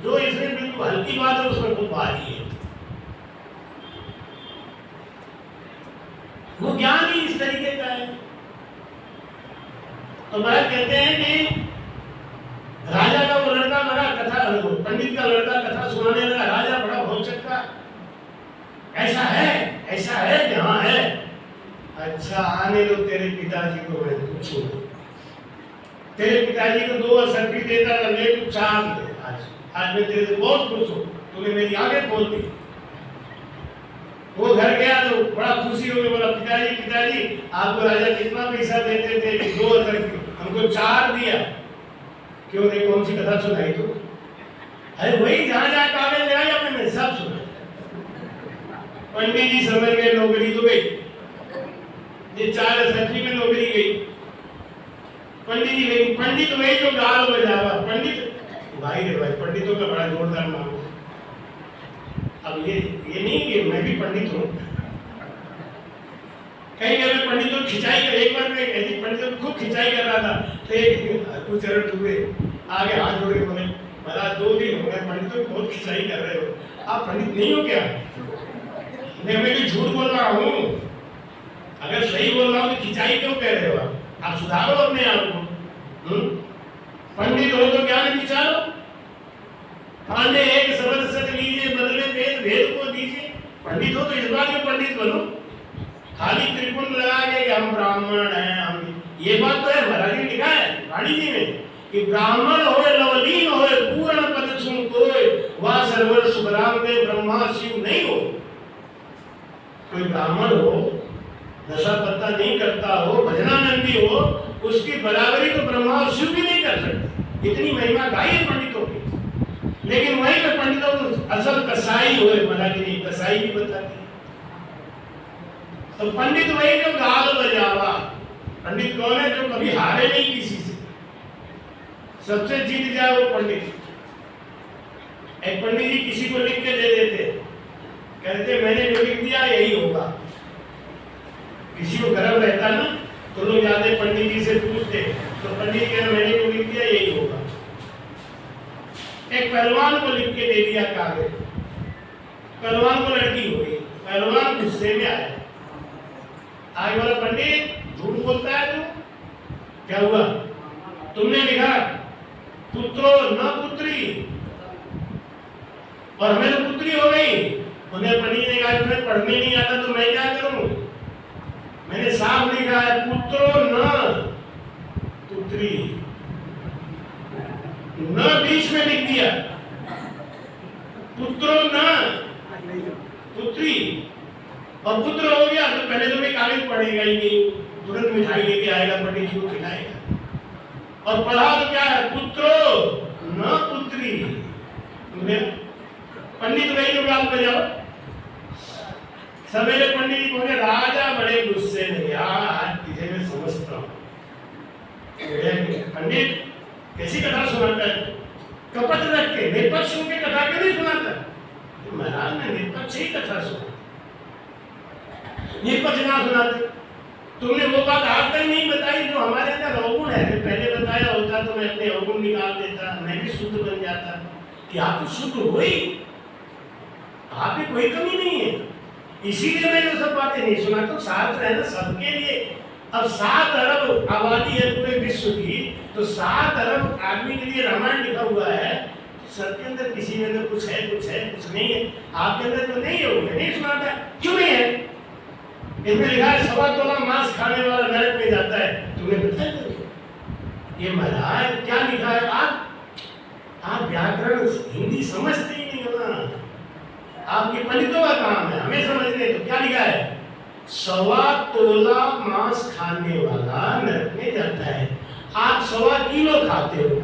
जो इसमें बिल्कुल हल्की बात है उसमें कुछ भारी है। वो ज्ञान ही इस तरीके का है। तो महाराज कहते हैं कि राजा का वो लड़का बड़ा कथा, पंडित का लड़का कथा सुनाने लगा। राजा बड़ा भौचक्का, ऐसा है कि हाँ है। अच्छा आने लो तेरे पिताजी को मैं पूछूंगा। तेरे पिताजी को 2 असर भी देता था, ले तू 4 दे। आज मैं तेरे से बहुत खुश हूँ, तूने मेरी आंखें खोल दी। वो घर गया तो बड़ा खुशी हो गया, बोला पिताजी आपको राजा कितना पैसा देते थे? 2 असर की, हमको 4 दिया। क्यों रे, कौन सी कथा सुनाई तू? अरे वही जहाँ जहाँ कागज लगाई आपने सब सुना। पंडित जी समझ गए नौकरी तो गई, ये 4 सब्जी में नौकरी गई। पंडित जी गई, पंडित वही जो गाल बजावा। पंडित भाई रे भाई, पंडितों का बड़ा जोरदार नाम। अब ये नहीं कि मैं भी पंडित हूँ, कहीं मैं पंडितों की खिंचाई कर, एक बार मैं ऐसी पंडितों की खूब खिंचाई कर रहा था, तो एक कुछ चरण हुए आगे हाथ जोड़ के बोले महाराज 2 दिन हो गए पंडितों की बहुत खिंचाई कर रहे हो, आप पंडित नहीं हो क्या? मैं भी झूठ बोल रहा हूँ, अगर सही बोल रहा हूँ तो खिंचाई क्यों कह रहे हो? आप सुधारो अपने आप को। पंडित हो तो ज्ञान विचारो। पांडे एक शब्द सत लीजिए, बदले वेद भेद को दीजिए। पंडित हो तो इस बात में पंडित बनो, खाली त्रिपुंड लगा के हम ब्राह्मण हैं हम। ये बात तो है, महाराज ने लिखा है वाणी जी में कि ब्राह्मण होए लवलीन होए पूर्ण पद सुन कोय, वह सर्वर सुखराम में ब्रह्मा शिव नहीं हो। कोई ब्राह्मण हो, दशा पत्ता नहीं करता हो, भजनानंदी हो, उसकी बराबरी तो ब्रह्मा और शिव भी नहीं कर सकते। इतनी महिमा गाई है पंडितों की। लेकिन वहीं पे पंडितों को असल कसाई हुए, महाराज ने कसाई भी बताती। तो पंडित वही जो गाल बजावा। पंडित कौन है? जो कभी हारे नहीं किसी से, सबसे जीत जाए वो पंडित। एक पंडित जी किसी को लिख के दे देते, कहते मैंने जो लिख दिया यही होगा। किसी को गर्व रहता ना, तो लोग जाते पंडित जी से पूछते, तो पंडित कह मैंने जो लिख दिया यही होगा। एक पहलवान को लिख के दे दिया कागज, पहलवान को लड़की हो गई, पहलवान गुस्से में आया, आगे वाला पंडित झूठ बोलता है तू, क्या हुआ? तुमने लिखा पुत्रो न पुत्री, और हमें तो पुत्री हो गई। उन्हें पंडित ने कहा तुम्हें पढ़ने नहीं आता तो मैं क्या करूं? मैंने साफ लिखा है पुत्रो न पुत्री, न बीच में लिख दिया, पुत्रो न पुत्री। और पुत्र हो गया तो पहले तो मैं कागज पढ़ेगा ही नहीं, तुरंत मिठाई लेके आएगा, पंडित जी को खिलाएगा। और पढ़ा तो क्या है, पुत्रो न पुत्री। पंडित वही लोग आप बजाओ, सवेरे पंडित जी बोले राजा बड़े गुस्से में, यार तुझे मैं समझता हूँ, पंडित कैसी कथा सुनाता है, कपट रख के निष्पक्ष के कथा क्यों नहीं सुनाता? महाराज ने निष्पक्ष ही कथा सुना, निष्पक्ष ना सुनाते। तुमने वो बात आज तक नहीं बताई जो हमारे अंदर अवगुण है। पहले बताया होता तो मैं अपने अवगुण निकाल देता, मैं भी शुद्ध बन जाता। कि आप तो शुद्ध हो ही, आप में कोई कमी नहीं है, इसीलिए मैं ये सब बातें नहीं सुनाता। तो शास्त्र है ना सबके लिए। अब 7 अरब आबादी है पूरे विश्व की, तो 7 अरब आदमी के लिए रामायण लिखा हुआ है। सबके अंदर किसी के अंदर कुछ है, कुछ है, कुछ नहीं है। आपके अंदर जो नहीं है वो नहीं सुनाता। क्यों नहीं है? इसमें लिखा है 1.25 तोला मांस खाने वाला नरक में जाता है। तुम्हें पता है ये महाराज क्या लिखा है? आप व्याकरण हिंदी समझते ही नहीं हो ना, आपके पंडितों का काम है, हमें समझने। तो क्या लिखा है? 1.25 तोला मांस खाने वाला नरक में जाता है। आप 1.25 किलो खाते हो।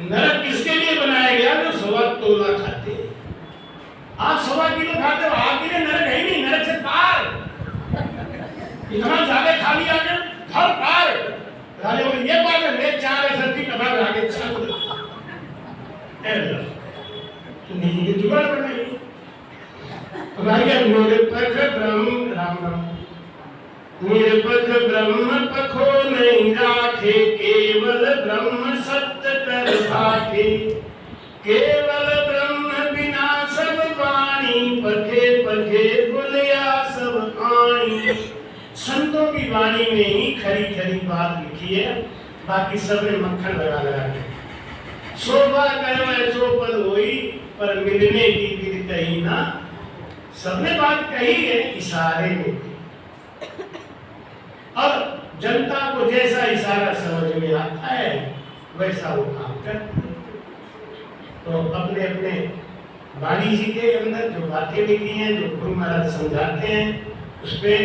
नरक किसके लिए बनाया गया? जो 1.25 तोला खाते हैं। आप 1.25 किलो खाते हो, आपके लिए नरक है ही नहीं, नरक से पार। इतना ज्यादा खा लिया आपने, घर पार। राजा बोले ये बात है, मैं 4 सब्जी कथा आगे चल नहीं ये जुगाड़ बनाई। राजा निरपथ ब्रह्म राम राम निरपथ ब्रह्म पखो नहीं राखे, केवल ब्रह्म सत्य कर भाखे। केवल ब्रह्म बिना सब वाणी, पखे पखे भुलिया सब आणी। संतों की वाणी में ही खरी खरी बात लिखी है, बाकी सब ने मक्खन लगा लगा के। शोभा करो ऐसो पद होई, पर मिलने की विधि कही ना। सबने बात कही है इशारे में, और जनता को जैसा इशारा समझ में आता है वैसा वो काम करते हैं। तो अपने अपने वाणी जी के अंदर जो बातें लिखी हैं, जो गुरु महाराज समझाते हैं, उसमें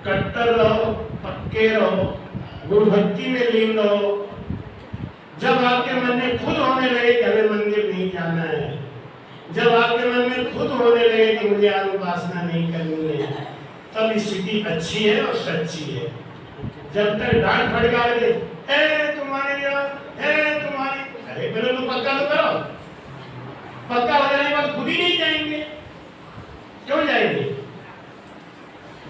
कट्टर रहो, पक्के रहो, गुरु भक्ति में लीन रहो। जब आपके मन में खुद होने लगे कि हमें मंदिर नहीं जाना है, जब आपके मन में खुद होने लगे कि मुझे अनुपासना नहीं करनी है, तब स्थिति अच्छी है और सच्ची है। जब तक डांट फटकार के तुम्हारे अरे पहले तो पक्का तो करो, पक्का हो जाने के बाद खुद ही नहीं जाएंगे। क्यों जाएंगे?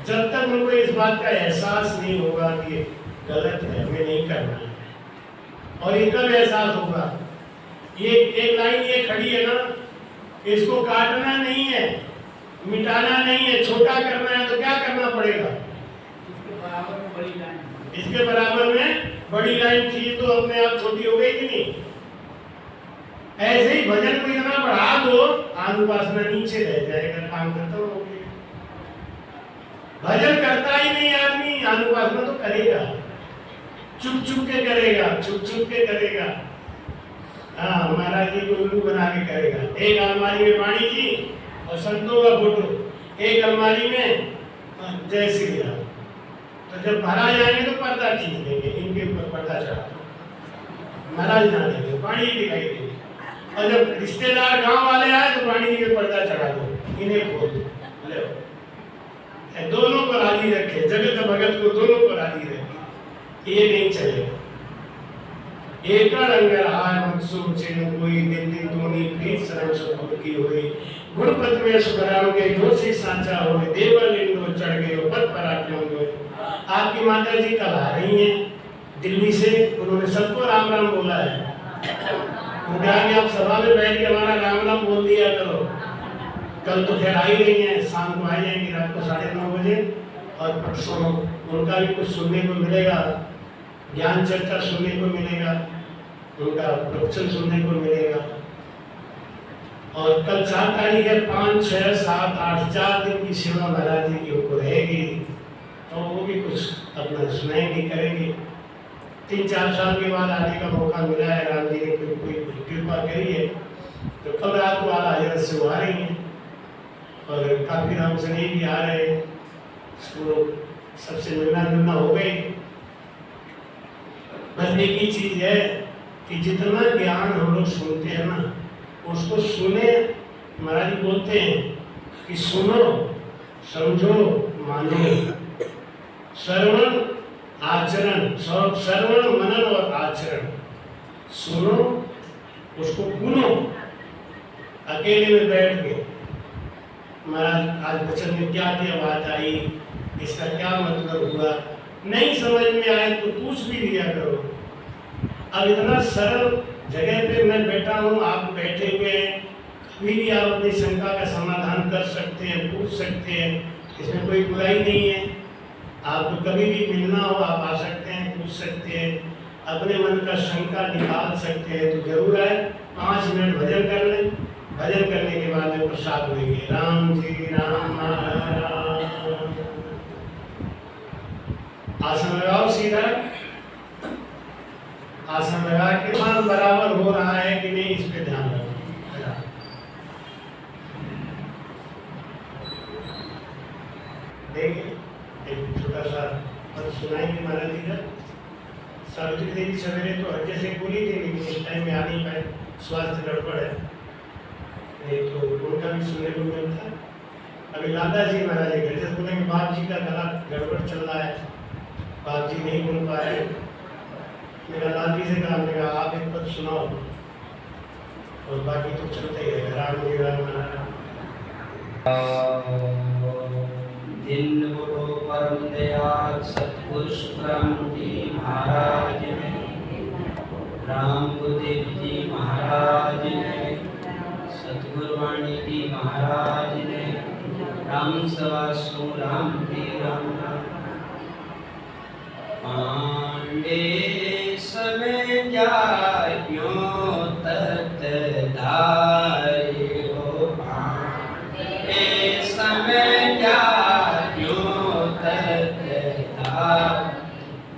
जब तक उनको इस बात का एहसास नहीं होगा कि गलत है, हमें नहीं करना है। और ये कब एहसास होगा? ये एक लाइन ये खड़ी है ना, इसको काटना नहीं है, मिटाना नहीं है, छोटा करना है। तो क्या करना पड़ेगा? इसके बराबर में बड़ी लाइन थी तो अपने आप छोटी हो गई कि नहीं? ऐसे ही भजन को इतना बढ़ा दो, अनुपासना नीचे रह जाएगा, काम खत्म हो गया। भजन करता ही नहीं आदमी, अनुपासना तो करेगा, चुप चुप के करेगा, चुप चुप के करेगा। हाँ, महाराज जी को उल्लू बना के करेगा। एक अलमारी में वाणी जी और संतों का फोटो, एक अलमारी में जय श्री राम। तो जब महाराज आएंगे तो पर्दा खींच देंगे, इनके ऊपर पर्दा चढ़ा, महाराज ना देंगे, वाणी दिखाई देगी। और जब रिश्तेदार गांव वाले आए तो वाणी जी के पर्दा चढ़ा दो, इन्हें खोल दो, ले दोनों को राजी रखे, जगत भगत को दोनों को राजी रखे। ये नहीं चलेगा। एक रंग रहा मत सोचे न कोई, दिन दिन दोनी प्रीत शरण सतगुर की होई। गुणपत में सुखराम के जो से सांचा होए, देवल इंदो चढ़ गए पद पर आज्ञा होए। आपकी माता जी कल आ रही हैं दिल्ली से, उन्होंने सबको राम राम बोला है। उन्होंने आप सभा में बैठ के हमारा राम राम बोल दिया करो। कल तो खैर आई रही हैं, शाम को आ जाएंगी रात को 9:30 बजे। और परसों उनका भी कुछ सुनने को मिलेगा, ज्ञान चर्चा सुनने को मिलेगा, उनका प्रवचन सुनने को मिलेगा। और कल 4 तारीख है, 5, 6, 7, 8 4 दिन की सेवा महाराज जी की उनको रहेगी। तो वो भी कुछ अपना सुनाएंगे, करेंगे। 3-4 साल के बाद आने का मौका मिला है, राम जी ने कोई कृपा करी है। तो कल रात को आला हजरत से वो आ रही हैं और काफ़ी राम सनी भी आ रहे हैं, तो सबसे मिलना जुलना हो गई। बस एक ही चीज़ है कि जितना ज्ञान हम लोग सुनते हैं ना, उसको सुने। महाराज जी बोलते हैं कि सुनो, समझो, मानो। श्रवण आचरण, श्रवण मनन और आचरण। सुनो, उसको गुनो, अकेले में बैठ के महाराज आज वचन में क्या क्या बात आई, इसका क्या मतलब हुआ, नहीं समझ में आए तो पूछ भी लिया करो। अब इतना सरल जगह पे मैं बैठा हूँ, आप बैठे हुए हैं, कभी भी आप अपनी शंका का समाधान कर सकते हैं, पूछ सकते हैं, इसमें कोई बुराई नहीं है। आपको कभी भी मिलना हो आप आ सकते हैं, पूछ सकते हैं, अपने मन का शंका निकाल सकते हैं। तो जरूर है 5 मिनट भजन कर लें, भजन करने के बाद में प्रसाद लेंगे। राम जी राम। आसन लगाओ सीधा, आसन लगा के मान बराबर हो रहा है कि नहीं इस पे ध्यान रखो। देखिए एक छोटा सा पद सुनाएंगे महाराज जी का। सावित्री देवी सवेरे तो हर जैसे बोली थी, लेकिन इस टाइम में आ नहीं पाए, स्वास्थ्य गड़बड़ है, नहीं तो उनका भी सुनने को मिलता। अभी लादा जी महाराज घर से बोलेंगे बाप जी का गला गड़बड़ चल रहा है, बाप जी नहीं बोल पा रहे। मेरा लाल जी से कहा, मेरा आप एक पद सुनाओ और बाकी तो चलते ही है। राम जी राम। दिन गुरु परम दयाल सतगुरु सुखराम जी महाराज ने, राम गुरुदेव जी महाराज ने, सतगुरु वाणी जी महाराज ने, राम सवासु राम जी राम। पांडे समय जायो तत धारे हो, पांडे समय जायो तत धार।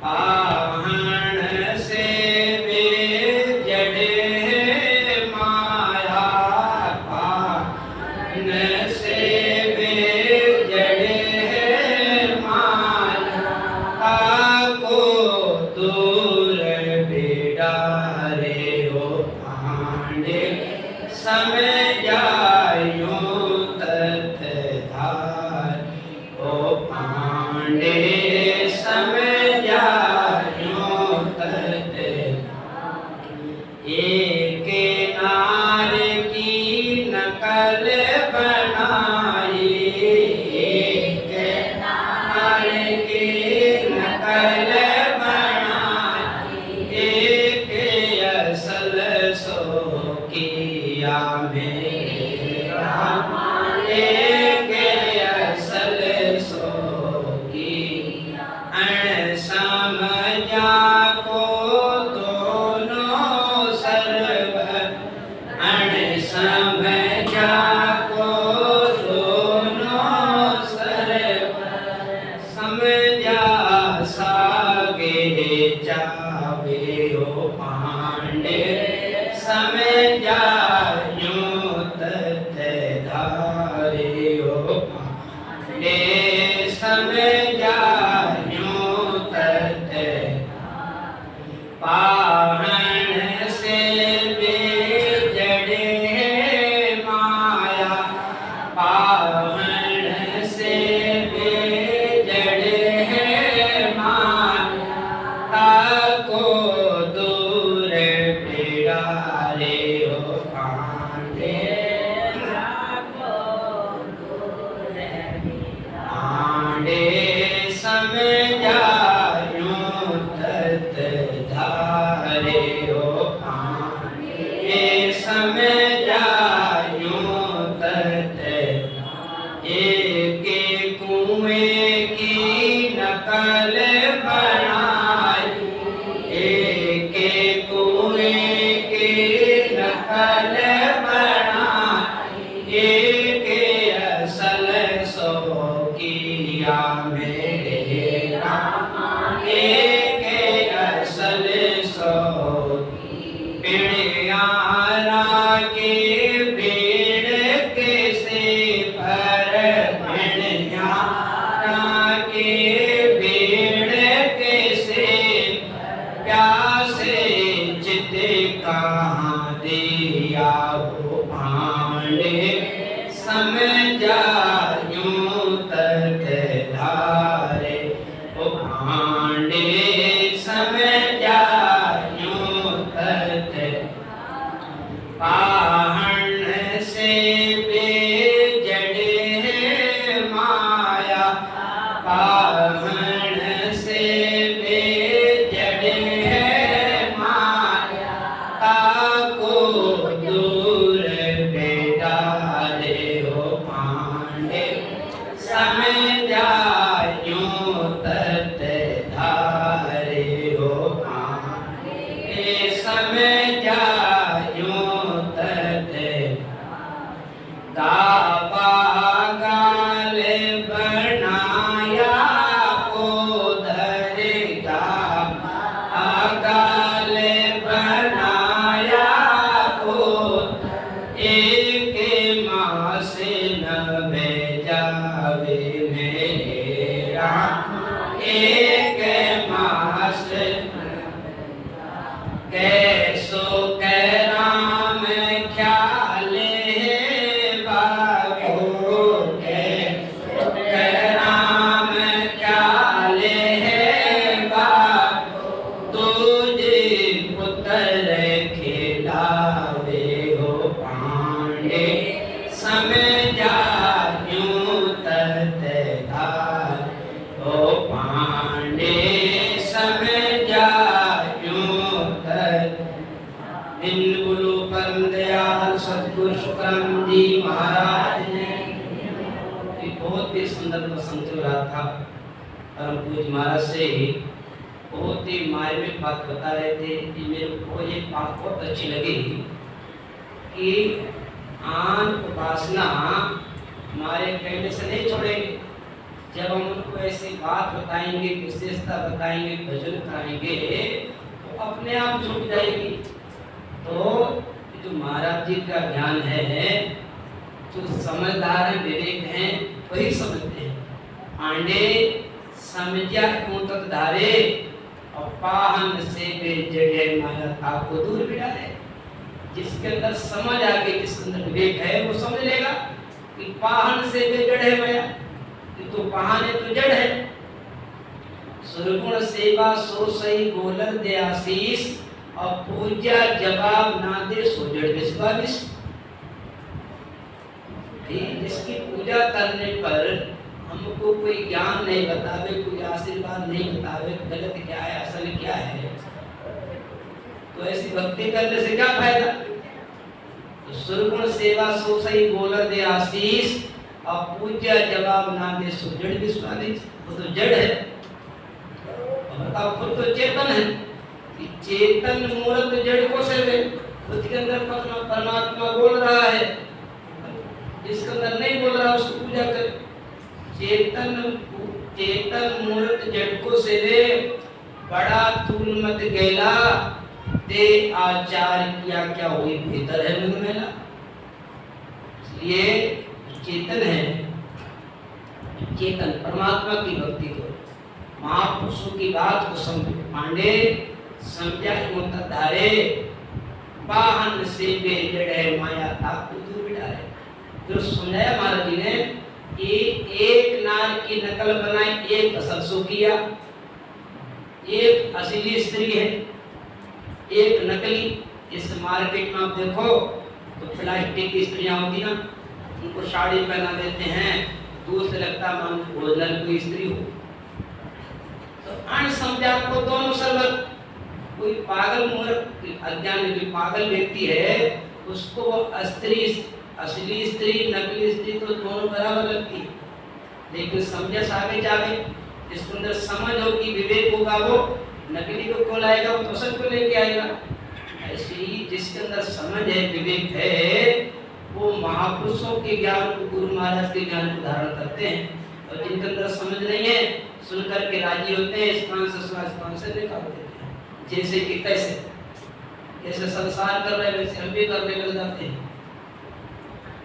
आहन से वे जड़े माया, आहन से वे जड़े माया, को दूर बिडारे हो। पांडे समय जायो तत धार, ओ पांडे समय जायो तत। एक नार की नकल बनाई, एक नार की नकल बनाई, एक असल सो किया मेरा, एक असल सो किया। अण समझा को दोनों सर्व, अण समझा को दोनों सर्व। समझा सागे जावे हो, पांडे समझा यूं तत धारे हो। पांडे समझा यूं तत। पाहन से वे जड़े माया, पाहन से वे जड़े माया, ताको दूर बिडारे हो। पांडे पांडे समझा यूं तत धारे हो। पांडे समझा यूं तत। एक कुएं की नकल बनाई, एक कुएं की नकल बनाई, एक असल सो किया मेरे राम, एक असल सो। पिण्यारा के पेड़ के से पर चिते कहाँ दिया वो पांडे समझा यूं तक धारे वो पांडे समझा यूं तक पाहन से बेजड़े माया पाहन से बेजड़े माया ताको दूर बेदारे हो पांडे समझा यूं तत धारे हो पांडे समझा गावा गाल बनाया को धरेगा गाल बनाया को एक मास न भेजावे मेरे राम एक मास कैसो कै राम ख्याल समझा यूं तत धार ओ पांडे समझा यूं तत। इन गुरु परम दयाल सतगुरु शुक्रानंद जी महाराज ने बहुत ही सुंदर प्रसंग चल रहा था। परम पूज्य महाराज से बहुत ही मार्मिक बात बता रहे थे कि मेरे को ये बात बहुत अच्छी लगी कि आन उपासना हमारे कहने से नहीं छोड़ेंगे। जब हम उनको ऐसी बात बताएंगे, विशेषता बताएंगे, भजन कराएंगे तो अपने आप छूट जाएगी। तो जो महाराज जी का ज्ञान है, जो समझदार है, विवेक हैं, वही समझते हैं। पांडे समझा क्यों तक धारे और पाहन से बेजड़े माया था को दूर बिठाए। जिसके अंदर समझ आ गई, जिसके अंदर विवेक है, वो समझ लेगा कि पाहन से बेजड़ है माया, कि तो पाहन है तो जड़ है। सुरगुण सेवा सो सही बोलर दे आशीष और पूजा जवाब ना दे सो जड़ विश्वास। जिसकी पूजा करने पर हमको कोई ज्ञान नहीं बतावे, कोई आशीर्वाद नहीं बतावे, गलत क्या है असल क्या है, तो ऐसी भक्ति करने से क्या फायदा। तो सुरगुण सेवा सो सही बोला दे आशीष और पूजा जवाब ना दे सो जड़ विश्वास। वो तो जड़ है, बताओ खुद तो चेतन है कि चेतन मूर्त जड़ को सेवे। खुद के अंदर परमात्मा बोल रहा है, जिसके अंदर नहीं बोल रहा उसको पूजा कर। चेतन मूर्त जड़ को सेवे बड़ा तूल मत गेला ते आचार किया क्या हुई भीतर है मन मेला। इसलिए चेतन है, चेतन परमात्मा की भक्ति करो, महापुरुषों की बात को समझो। पांडे समझा मत धारे पाहन से बेजड़े माया ताकू दूर बिठाए। जो समझाया महाराज जी ने कि एक नार की नकल बनाई, एक असल सो किया। एक असली स्त्री है, एक नकली। इस मार्केट में आप देखो तो प्लास्टिक की स्त्रियां होती ना, उनको साड़ी पहना देते हैं, दूर से लगता मान ओरिजिनल कोई स्त्री हो। तो अनसमझा को दोनों सर्वत, कोई पागल मूर्ख अज्ञानी कोई पागल व्यक्ति है, उसको वो असली स्त्री नकली स्त्री तो दोनों बराबर लगती है। लेकिन समझा आगे जाके जिसके अंदर समझ होगी, विवेक होगा, वो नकली को क्यों लाएगा, वो तो को लेके आएगा। ऐसे ही जिसके अंदर समझ है, विवेक है, वो महापुरुषों के ज्ञान को, गुरु महाराज के ज्ञान को धारण करते हैं। और जिनके अंदर समझ नहीं है, सुनकर के राजी होते हैं, इस कान से निकाल देते हैं। जैसे कि जैसे संसार कर रहे वैसे हम भी करने लग जाते हैं।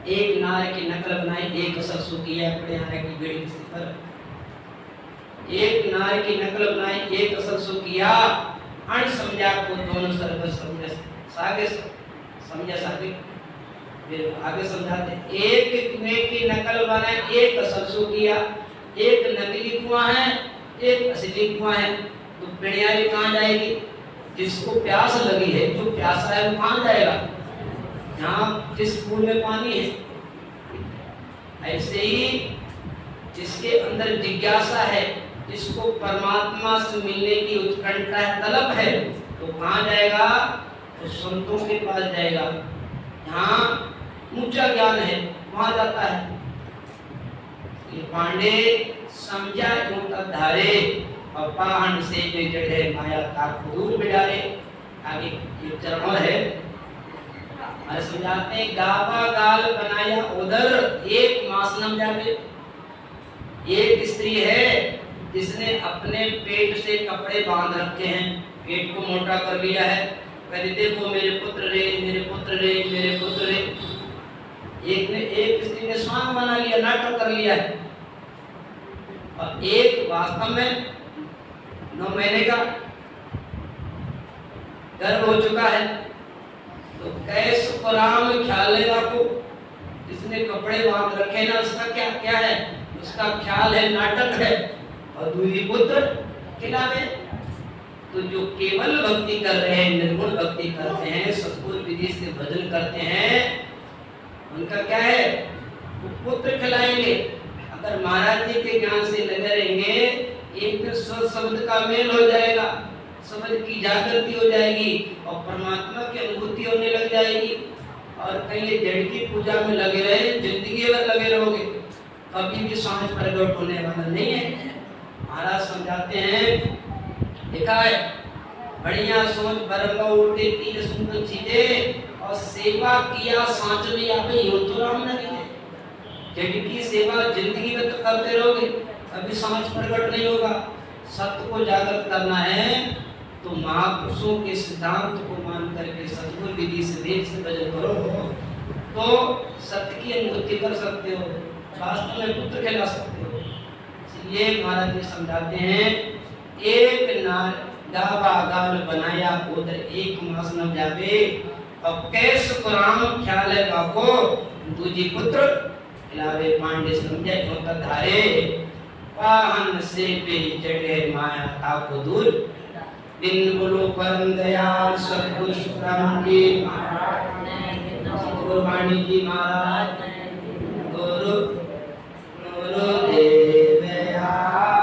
एक नार की नकल बनाई, एक सरसों की अपने आने की बेड़ी पर। एक नार की नकल बनाई, एक सरसों किया अण समझा को दोनों सर्व समझ सागे समझा सागे फिर आगे समझाते एक कुएं की नकल बनाए, एक सरसों किया, एक नकली कुआं है एक असली कुआं है, तो पिड़ियारी कहाँ जाएगी? जिसको प्यास लगी है, जो प्यासा है वो कहाँ जाएगा? जहाँ जिस कुएं में पानी है। ऐसे ही जिसके अंदर जिज्ञासा है, जिसको परमात्मा से मिलने की उत्कंठा है, तलब है, तो कहाँ जाएगा? तो संतों के पास जाएगा। जहाँ ऊंचा ज्ञान है वहां जाता है। ये पांडे समझा धारे और पाहन से जो जड़े माया का दूर बिडारे। आगे ये चरण है, अरे समझाते हैं गावा गाल बनाया उधर एक मास नम जावे। एक स्त्री है जिसने अपने पेट से कपड़े बांध रखे हैं, पेट को मोटा कर लिया है, कहते देखो मेरे पुत्र रे मेरे पुत्र रे मेरे पुत्र रे। एक स्त्री ने स्वांग बना लिया, नाटक कर लिया है, और एक वास्तव में 9 महीने का गर्भ हो चुका है। तो कैसे राम ख्याल है आपको, जिसने कपड़े बांध रखे ना उसका क्या क्या है? उसका ख्याल है, नाटक है, और दूसरी पुत्र खिलावे। तो जो केवल भक्ति कर रहे हैं, निर्गुण भक्ति करते हैं, सतगुरु विधि से भजन करते हैं, उनका क्या है? वो पुत्र खिलाएंगे। अगर महाराज जी के ज्ञान से लगे रहेंगे, एक दिन शब्द का मेल हो जाएगा, शब्द की जागृति हो जाएगी और परमात्मा की अनुभूति होने लग जाएगी। और कहीं जड़ की पूजा में लगे रहे, जिंदगी भर लगे रहोगे, कभी भी सांझ प्रकट होने वाला नहीं है। महाराज समझाते हैं, देखा है बढ़िया सोच बरंगा उल्टे तीन सुंदर चीजें और सेवा किया सांच में आवे यो तो राम नहीं है। जड़ की सेवा जिंदगी में तो करते रहोगे, कभी सांझ प्रकट नहीं होगा। सत्य को जागृत करना है तो महापुरुषों के सिद्धांत को मान करके सतगुरु विधि से वेद से भजन करो, तो सत्य की अनुभूति कर सकते हो, वास्तव में पुत्र कहला सकते हो। इसलिए महाराज जी समझाते हैं, एक नार गावा गाल बनाया उधर एक मास न जावे, अब कैस पुराण ख्याल है बाको दूजी पुत्र खिलावे। पांडे समझे होता धारे पाहन से पे जड़े माया ताको दूर। दिन बोलो परम दयाल सतगुरु शुक्राम जी महाराज, सतगुरु वाणी जी महाराज